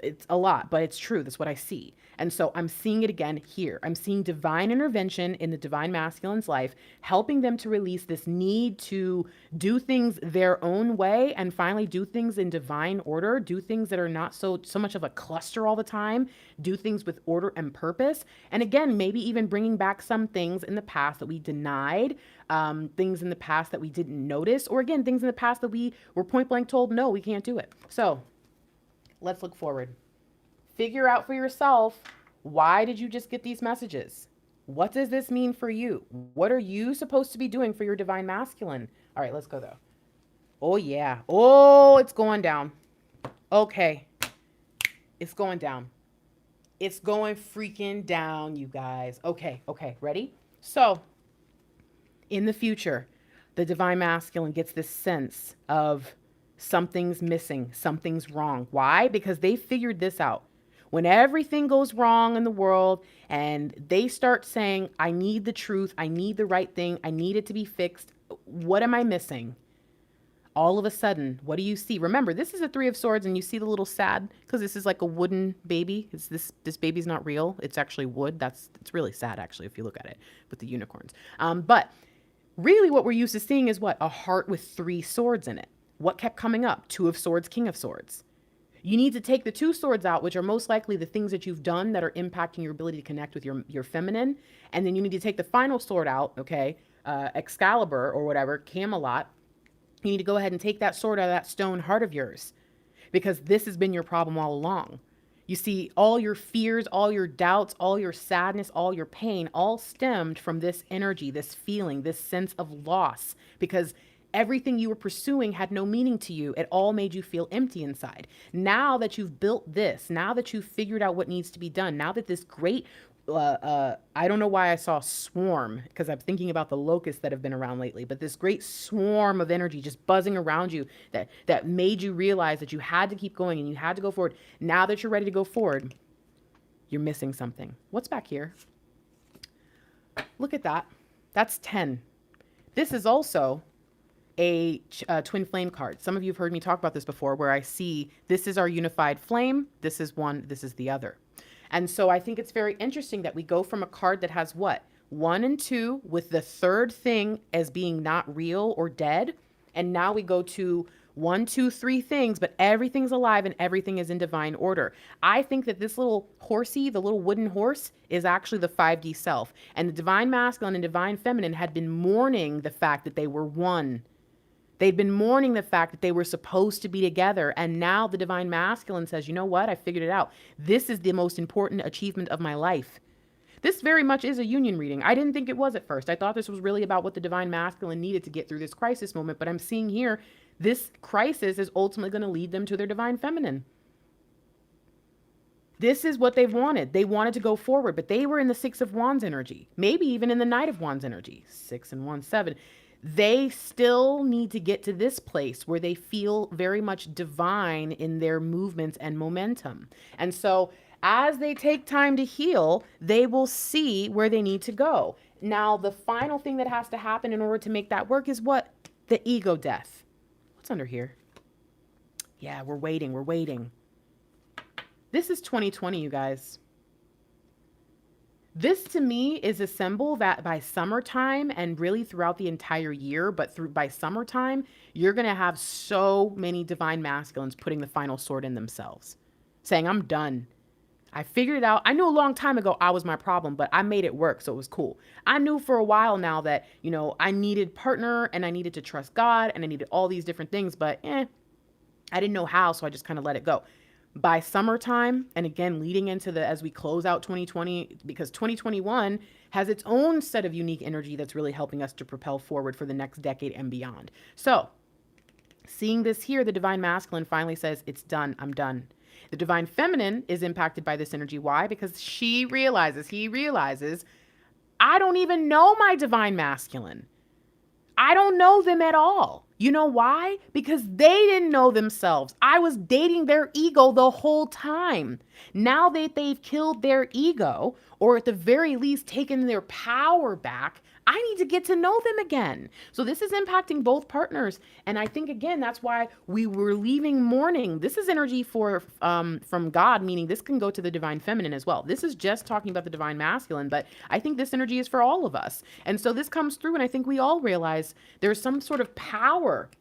It's a lot, but it's true. That's what I see. And so I'm seeing it again here. I'm seeing divine intervention in the divine masculine's life, helping them to release this need to do things their own way and finally do things in divine order, do things that are not so much of a cluster all the time, do things with order and purpose. And again, maybe even bringing back some things in the past that we denied, things in the past that we didn't notice, or again, things in the past that we were point blank told, no, we can't do it. So let's look forward. Figure out for yourself, why did you just get these messages? What does this mean for you? What are you supposed to be doing for your divine masculine? All right, let's go though. Oh yeah. Oh, it's going down. Okay. It's going down. It's going freaking down, you guys. Okay. Ready? So in the future, the divine masculine gets this sense of something's missing, something's wrong. Why? Because they figured this out. When everything goes wrong in the world and they start saying, I need the truth, I need the right thing, I need it to be fixed, what am I missing? All of a sudden, what do you see? Remember, this is a 3 of Swords, and you see the little sad, because this is like a wooden baby. This baby's not real. It's actually wood. It's really sad, actually, if you look at it with the unicorns. But really what we're used to seeing is what? A heart with 3 swords in it. What kept coming up? 2 of Swords, King of Swords. You need to take the 2 swords out, which are most likely the things that you've done that are impacting your ability to connect with your feminine. And then you need to take the final sword out, okay? Excalibur or whatever, Camelot. You need to go ahead and take that sword out of that stone heart of yours, because this has been your problem all along. You see, all your fears, all your doubts, all your sadness, all your pain, all stemmed from this energy, this feeling, this sense of loss, because everything you were pursuing had no meaning to you. It all made you feel empty inside. Now that you've built this, now that you've figured out what needs to be done, now that this great I don't know why I saw swarm, because I'm thinking about the locusts that have been around lately, but this great swarm of energy just buzzing around you that made you realize that you had to keep going and you had to go forward. Now that you're ready to go forward, you're missing something. What's back here? Look at that. That's 10. This is also a twin flame card. Some of you have heard me talk about this before, where I see this is our unified flame. This is one, this is the other. And so I think it's very interesting that we go from a card that has what? 1 and 2, with the third thing as being not real or dead. And now we go to 1, 2, 3 things, but everything's alive and everything is in divine order. I think that this little horsey, the little wooden horse, is actually the 5D self. And the divine masculine and divine feminine had been mourning the fact that they were one. They'd been mourning the fact that they were supposed to be together. And now the divine masculine says, you know what? I figured it out. This is the most important achievement of my life. This very much is a union reading. I didn't think it was at first. I thought this was really about what the divine masculine needed to get through this crisis moment. But I'm seeing here, this crisis is ultimately going to lead them to their divine feminine. This is what they've wanted. They wanted to go forward, but they were in the 6 of Wands energy, maybe even in the Knight of Wands energy. 6 and 1, 7. They still need to get to this place where they feel very much divine in their movements and momentum. And so as they take time to heal, they will see where they need to go. Now, the final thing that has to happen in order to make that work is what? The ego death. What's under here? Yeah, we're waiting. We're waiting. This is 2020, you guys. This to me is a symbol that by summertime, and really throughout the entire year, but by summertime, you're going to have so many divine masculines putting the final sword in themselves, saying, I'm done. I figured it out. I knew a long time ago I was my problem, but I made it work, so it was cool. I knew for a while now that, I needed partner and I needed to trust God and I needed all these different things, but I didn't know how, so I just kind of let it go. By summertime, and again, leading into as we close out 2020, because 2021 has its own set of unique energy that's really helping us to propel forward for the next decade and beyond. So seeing this here, the divine masculine finally says, it's done. I'm done. The divine feminine is impacted by this energy. Why? Because he realizes, I don't even know my divine masculine. I don't know them at all. You know why? Because they didn't know themselves. I was dating their ego the whole time. Now that they've killed their ego, or at the very least taken their power back, I need to get to know them again. So this is impacting both partners. And I think, again, that's why we were leaving mourning. This is energy from God, meaning this can go to the divine feminine as well. This is just talking about the divine masculine, but I think this energy is for all of us. And so this comes through, and I think we all realize there's some sort of power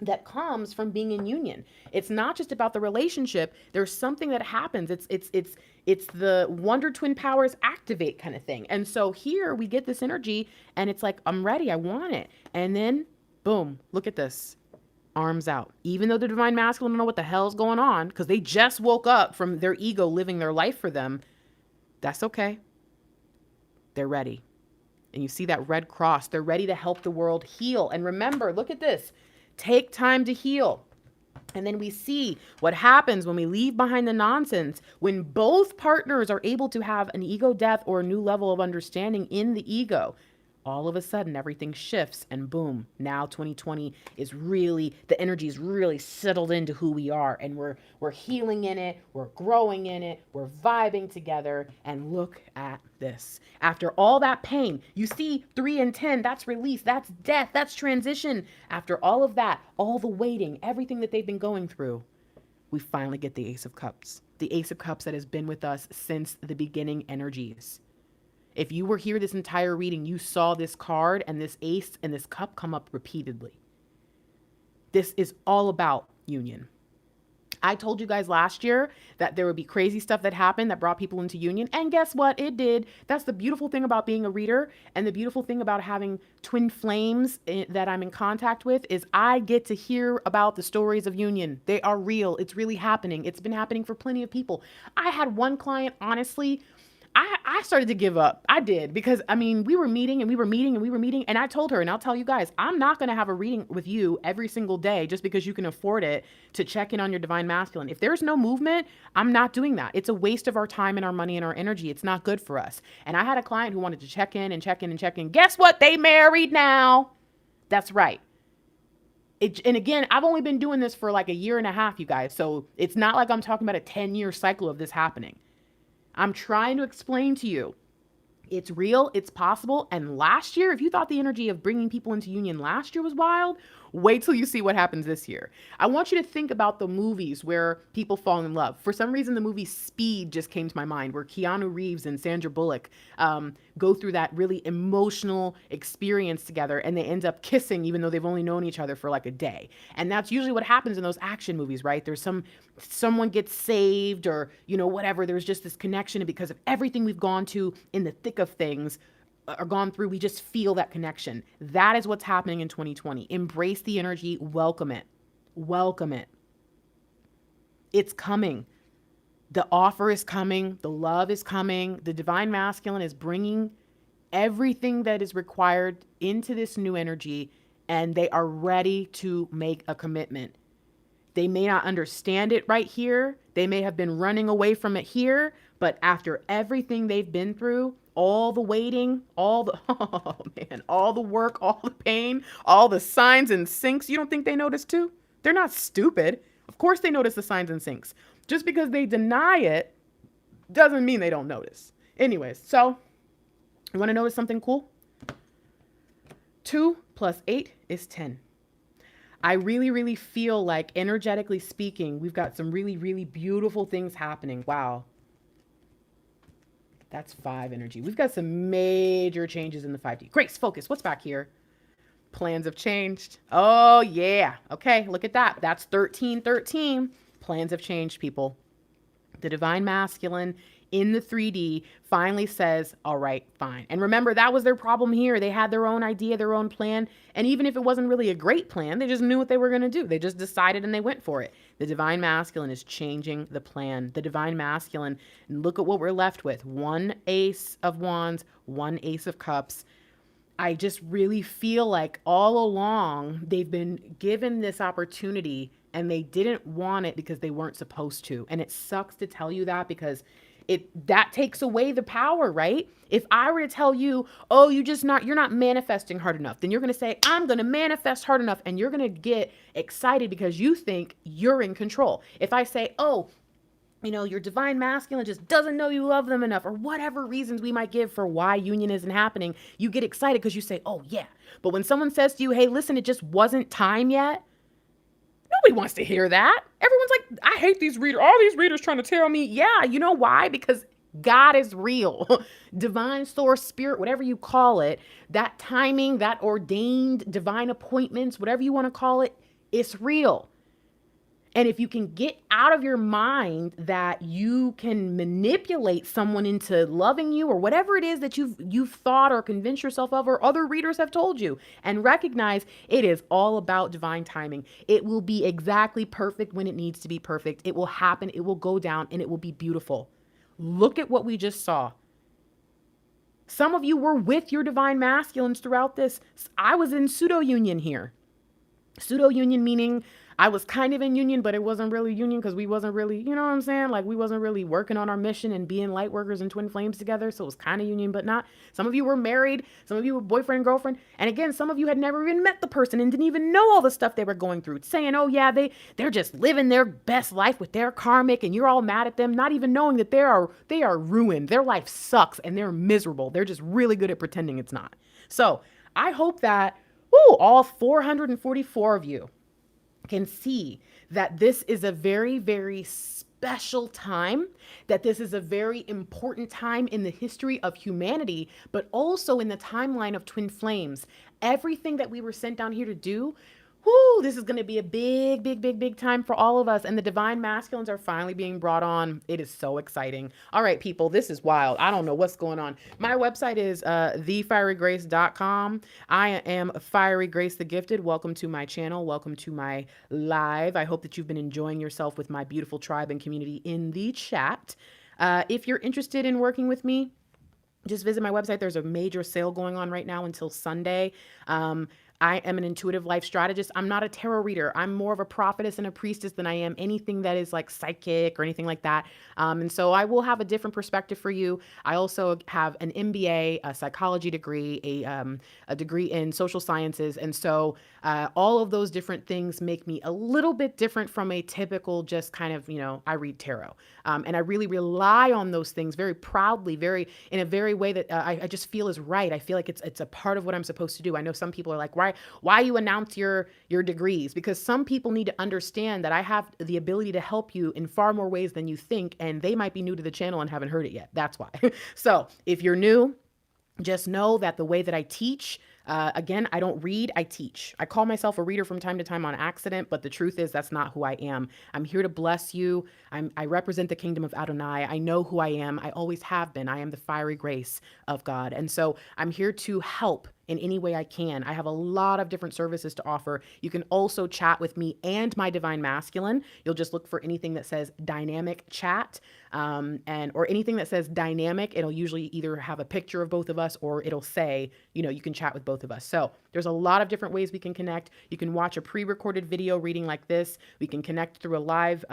that comes from being in union. It's not just about the relationship. There's something that happens. It's the Wonder Twin powers activate kind of thing. And so here we get this energy and it's like, I'm ready. I want it. And then boom, look at this. Arms out. Even though the divine masculine don't know what the hell's going on because they just woke up from their ego living their life for them. That's okay. They're ready. And you see that red cross. They're ready to help the world heal. And remember, look at this. Take time to heal. And then we see what happens when we leave behind the nonsense, when both partners are able to have an ego death or a new level of understanding in the ego. All of a sudden, everything shifts and boom, now 2020 is really, the energy is really settled into who we are. And we're healing in it, we're growing in it, we're vibing together. And look at this. After all that pain, you see 3 and 10, that's release, that's death, that's transition. After all of that, all the waiting, everything that they've been going through, we finally get the Ace of Cups. The Ace of Cups that has been with us since the beginning energies. If you were here this entire reading, you saw this card and this ace and this cup come up repeatedly. This is all about union. I told you guys last year that there would be crazy stuff that happened that brought people into union. And guess what? It did. That's the beautiful thing about being a reader. And the beautiful thing about having twin flames that I'm in contact with is I get to hear about the stories of union. They are real. It's really happening. It's been happening for plenty of people. I had one client, honestly, I started to give up. I did, because I mean, we were meeting and we were meeting and we were meeting. And I told her, and I'll tell you guys, I'm not going to have a reading with you every single day just because you can afford it to check in on your divine masculine. If there's no movement, I'm not doing that. It's a waste of our time and our money and our energy. It's not good for us. And I had a client who wanted to check in and check in and check in. Guess what? They married now. That's right. And again, I've only been doing this for like a year and a half, you guys. So it's not like I'm talking about a 10-year cycle of this happening. I'm trying to explain to you, it's real, it's possible. And last year, if you thought the energy of bringing people into union last year was wild, wait till you see what happens this year. I want you to think about the movies where people fall in love. For some reason, the movie Speed just came to my mind, where Keanu Reeves and Sandra Bullock go through that really emotional experience together, and they end up kissing even though they've only known each other for like a day. And that's usually what happens in those action movies, right? There's someone gets saved, or, you know, whatever. There's just this connection, and because of everything we've gone to in the thick of things, are gone through, we just feel that connection. That is what's happening in 2020. Embrace the energy, welcome it. Welcome it. It's coming. The offer is coming. The love is coming. The divine masculine is bringing everything that is required into this new energy, and they are ready to make a commitment. They may not understand it right here. They may have been running away from it here, but after everything they've been through, all the waiting, all the work, all the pain, all the signs and sinks, you don't think they notice too? They're not stupid. Of course they notice the signs and sinks. Just because they deny it doesn't mean they don't notice. Anyways, so you want to notice something cool? 2 + 8 is 10. I really, really feel like, energetically speaking, we've got some really, really beautiful things happening. Wow. That's 5 energy. We've got some major changes in the 5D. Grace, focus. What's back here? Plans have changed. Oh, yeah. Okay, look at that. That's 1313. Plans have changed, people. The divine masculine in the 3D finally says, all right, fine. And remember, that was their problem here. They had their own idea, their own plan. And even if it wasn't really a great plan, they just knew what they were going to do. They just decided and they went for it. The divine masculine is changing the plan. The divine masculine, look at what we're left with. 1 Ace of Wands, 1 Ace of Cups. I just really feel like all along they've been given this opportunity and they didn't want it because they weren't supposed to. And it sucks to tell you that, because that takes away the power, right? If I were to tell you, oh, you're not manifesting hard enough, then you're going to say, I'm going to manifest hard enough, and you're going to get excited because you think you're in control. If I say, oh, you know, your divine masculine just doesn't know you love them enough, or whatever reasons we might give for why union isn't happening, you get excited because you say, oh yeah. But when someone says to you, hey, listen, it just wasn't time yet, nobody wants to hear that. Everyone's like, I hate these readers. All these readers trying to tell me. Yeah, you know why? Because God is real. Divine source, spirit, whatever you call it, that timing, that ordained divine appointments, whatever you want to call it, it's real. And if you can get out of your mind that you can manipulate someone into loving you, or whatever it is that you've thought or convinced yourself of, or other readers have told you, and recognize it is all about divine timing. It will be exactly perfect when it needs to be perfect. It will happen, it will go down, and it will be beautiful. Look at what we just saw. Some of you were with your divine masculines throughout this. I was in pseudo union here. Pseudo union meaning I was kind of in union, but it wasn't really union because we wasn't really, you know what I'm saying? Like, we wasn't really working on our mission and being light workers and twin flames together. So it was kind of union, but not. Some of you were married. Some of you were boyfriend and girlfriend. And again, some of you had never even met the person and didn't even know all the stuff they were going through, saying, oh yeah, they're just living their best life with their karmic, and you're all mad at them, not even knowing that they are ruined. Their life sucks and they're miserable. They're just really good at pretending it's not. So I hope that, all 444 of you can see that this is a very, very special time, that this is a very important time in the history of humanity, but also in the timeline of twin flames. Everything that we were sent down here to do, this is going to be a big, big, big, big time for all of us. And the divine masculines are finally being brought on. It is so exciting. All right, people, this is wild. I don't know what's going on. My website is thefierygrace.com. I am Fiery Grace the Gifted. Welcome to my channel. Welcome to my live. I hope that you've been enjoying yourself with my beautiful tribe and community in the chat. If you're interested in working with me, just visit my website. There's a major sale going on right now until Sunday. I am an intuitive life strategist. I'm not a tarot reader. I'm more of a prophetess and a priestess than I am anything that is like psychic or anything like that. And so I will have a different perspective for you. I also have an MBA, a psychology degree, a degree in social sciences. And so all of those different things make me a little bit different from a typical just kind of, I read tarot. And I really rely on those things very proudly, in a very way that I just feel is right. I feel like it's a part of what I'm supposed to do. I know some people are like, why you announce your degrees? Because some people need to understand that I have the ability to help you in far more ways than you think, and they might be new to the channel and haven't heard it yet. That's why. So if you're new, just know that the way that I teach, again, I don't read, I teach. I call myself a reader from time to time on accident, but the truth is that's not who I am. I'm here to bless you. I represent the kingdom of Adonai. I know who I am. I always have been. I am the fiery grace of God. And so I'm here to help in any way I can. I have a lot of different services to offer. You can also chat with me and my divine masculine. You'll just look for anything that says dynamic chat, or anything that says dynamic. It'll usually either have a picture of both of us or it'll say, you can chat with both of us. So there's a lot of different ways we can connect. You can watch a pre-recorded video reading like this. We can connect through a live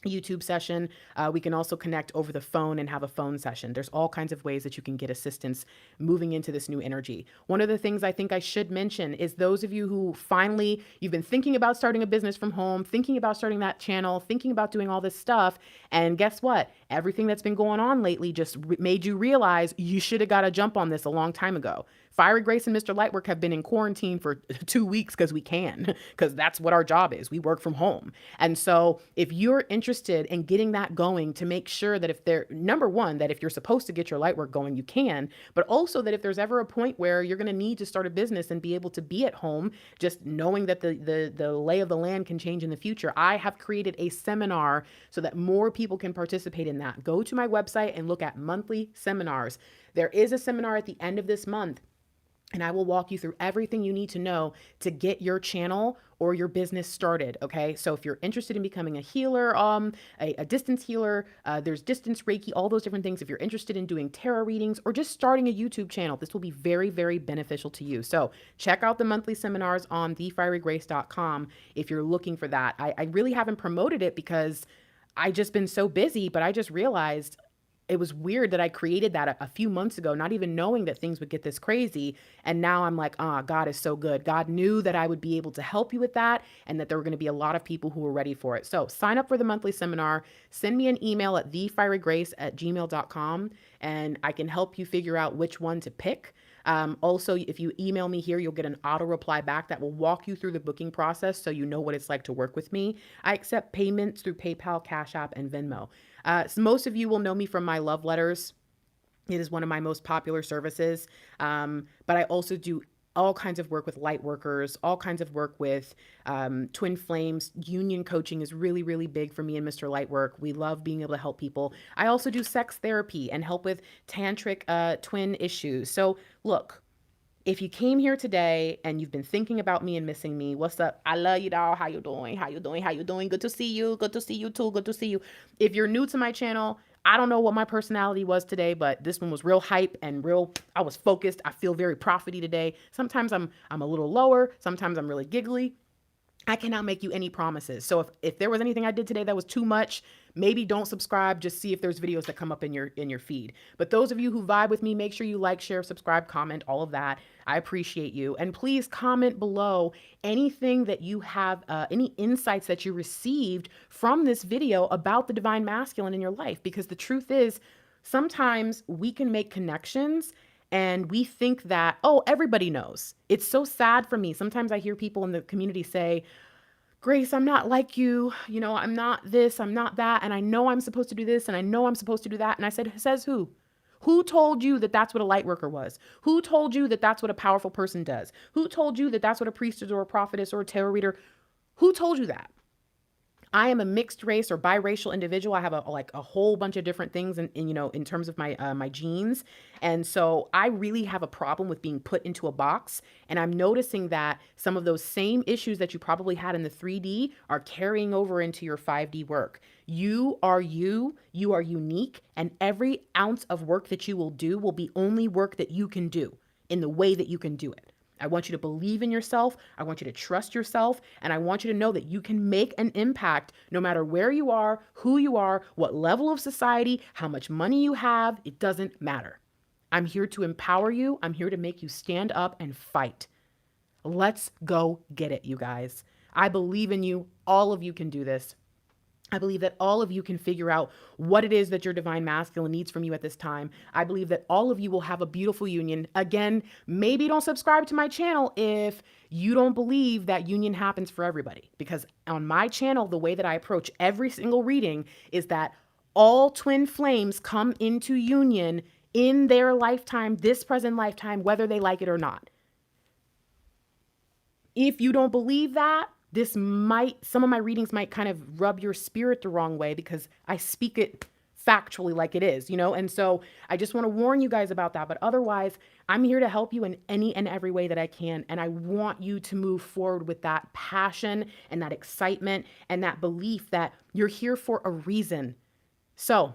YouTube session. We can also connect over the phone and have a phone session. There's all kinds of ways that you can get assistance moving into this new energy. One of the things I think I should mention is those of you who finally, you've been thinking about starting a business from home, thinking about starting that channel, thinking about doing all this stuff. And guess what? Everything that's been going on lately just made you realize you should have got a jump on this a long time ago. Fiery Grace and Mr. Lightwork have been in quarantine for 2 weeks because we can, because that's what our job is. We work from home. And so if you're interested in getting that going, to make sure that number one, that if you're supposed to get your Lightwork going, you can, but also that if there's ever a point where you're going to need to start a business and be able to be at home, just knowing that the lay of the land can change in the future, I have created a seminar so that more people can participate in that. Go to my website and look at monthly seminars. There is a seminar at the end of this month, and I will walk you through everything you need to know to get your channel or your business started. Okay. So if you're interested in becoming a healer, a distance healer, there's distance Reiki, all those different things. If you're interested in doing tarot readings or just starting a YouTube channel, this will be very, very beneficial to you. So check out the monthly seminars on thefierygrace.com if you're looking for that. I really haven't promoted it because I just been so busy, but I just realized it was weird that I created that a few months ago, not even knowing that things would get this crazy. And now I'm like, God is so good. God knew that I would be able to help you with that and that there were going to be a lot of people who were ready for it. So sign up for the monthly seminar, send me an email at thefierygrace@gmail.com, and I can help you figure out which one to pick. Also, if you email me here, you'll get an auto reply back that will walk you through the booking process so you know what it's like to work with me. I accept payments through PayPal, Cash App, and Venmo. So most of you will know me from my love letters. It is one of my most popular services. But I also do all kinds of work with light workers, all kinds of work with twin flames. Union coaching is really, really big for me and Mr. Lightwork. We love being able to help people. I also do sex therapy and help with tantric twin issues. So look, if you came here today and you've been thinking about me and missing me, what's up? I love you, doll. How you doing? How you doing? How you doing? Good to see you. Good to see you too. Good to see you. If you're new to my channel, I don't know what my personality was today, but this one was real hype and I was focused. I feel very profity today. Sometimes I'm a little lower. Sometimes I'm really giggly. I cannot make you any promises. So if there was anything I did today that was too much, maybe don't subscribe. Just see if there's videos that come up in your feed. But those of you who vibe with me, make sure you like, share, subscribe, comment, all of that. I appreciate you. And please comment below anything that you have, any insights that you received from this video about the divine masculine in your life. Because the truth is, sometimes we can make connections and we think that, oh, everybody knows. It's so sad for me. Sometimes I hear people in the community say, Grace, I'm not like you. I'm not this, I'm not that. And I know I'm supposed to do this and I know I'm supposed to do that. And I said, says who? Who told you that that's what a light worker was? Who told you that that's what a powerful person does? Who told you that that's what a priestess or a prophetess or a tarot reader? Who told you that? I am a mixed race or biracial individual. I have a whole bunch of different things in terms of my genes. And so I really have a problem with being put into a box. And I'm noticing that some of those same issues that you probably had in the 3D are carrying over into your 5D work. You are unique, and every ounce of work that you will do will be only work that you can do in the way that you can do it. I want you to believe in yourself. I want you to trust yourself. And I want you to know that you can make an impact no matter where you are, who you are, what level of society, how much money you have. It doesn't matter. I'm here to empower you. I'm here to make you stand up and fight. Let's go get it, you guys. I believe in you. All of you can do this. I believe that all of you can figure out what it is that your divine masculine needs from you at this time. I believe that all of you will have a beautiful union. Again, maybe don't subscribe to my channel if you don't believe that union happens for everybody. Because on my channel, the way that I approach every single reading is that all twin flames come into union in their lifetime, this present lifetime, whether they like it or not. If you don't believe that, some of my readings might kind of rub your spirit the wrong way because I speak it factually like it is, And so I just want to warn you guys about that. But otherwise, I'm here to help you in any and every way that I can. And I want you to move forward with that passion and that excitement and that belief that you're here for a reason. So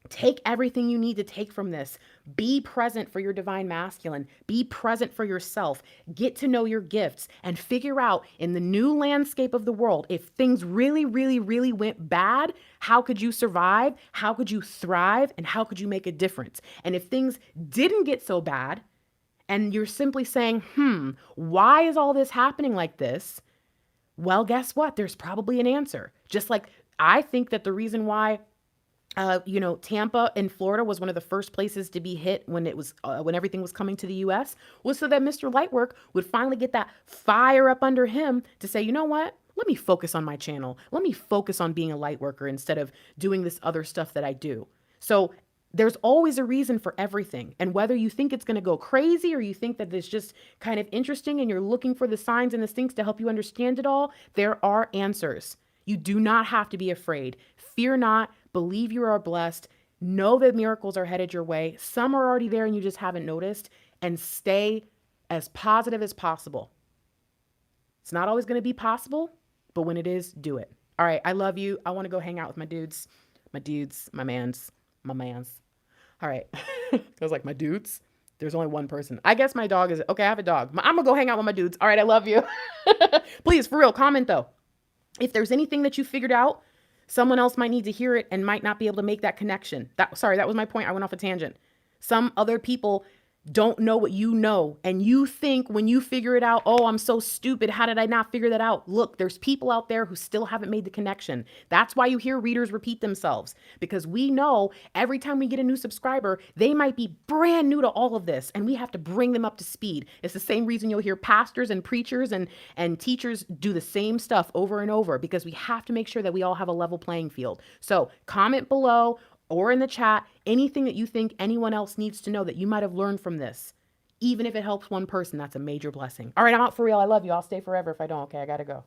take everything you need to take from this. Be present for your divine masculine. Be present for yourself. Get to know your gifts and figure out in the new landscape of the world, if things really, really, really went bad, how could you survive? How could you thrive? And how could you make a difference? And if things didn't get so bad and you're simply saying, why is all this happening like this? Well, guess what? There's probably an answer. Just like I think that the reason why Tampa in Florida was one of the first places to be hit when everything was coming to the U.S. was so that Mr. Lightwork would finally get that fire up under him to say, you know what? Let me focus on my channel. Let me focus on being a light worker instead of doing this other stuff that I do. So there's always a reason for everything. And whether you think it's going to go crazy or you think that it's just kind of interesting and you're looking for the signs and the things to help you understand it all, there are answers. You do not have to be afraid. Fear not. Believe you are blessed. Know that miracles are headed your way. Some are already there and you just haven't noticed. And stay as positive as possible. It's not always going to be possible, but when it is, do it. All right. I love you. I want to go hang out with my dudes, my mans. All right. I was like, my dudes? There's only one person. I guess my dog is, okay, I have a dog. I'm going to go hang out with my dudes. All right. I love you. Please, for real, comment though. If there's anything that you figured out, someone else might need to hear it and might not be able to make that connection. That was my point. I went off a tangent. Some other people don't know what you know. And you think when you figure it out, oh, I'm so stupid. How did I not figure that out? Look, there's people out there who still haven't made the connection. That's why you hear readers repeat themselves, because we know every time we get a new subscriber, they might be brand new to all of this and we have to bring them up to speed. It's the same reason you'll hear pastors and preachers and teachers do the same stuff over and over, because we have to make sure that we all have a level playing field. So comment below or in the chat anything that you think anyone else needs to know that you might have learned from this. Even if it helps one person, that's a major blessing. All right, I'm out for real. I love you. I'll stay forever if I don't. Okay, I gotta go.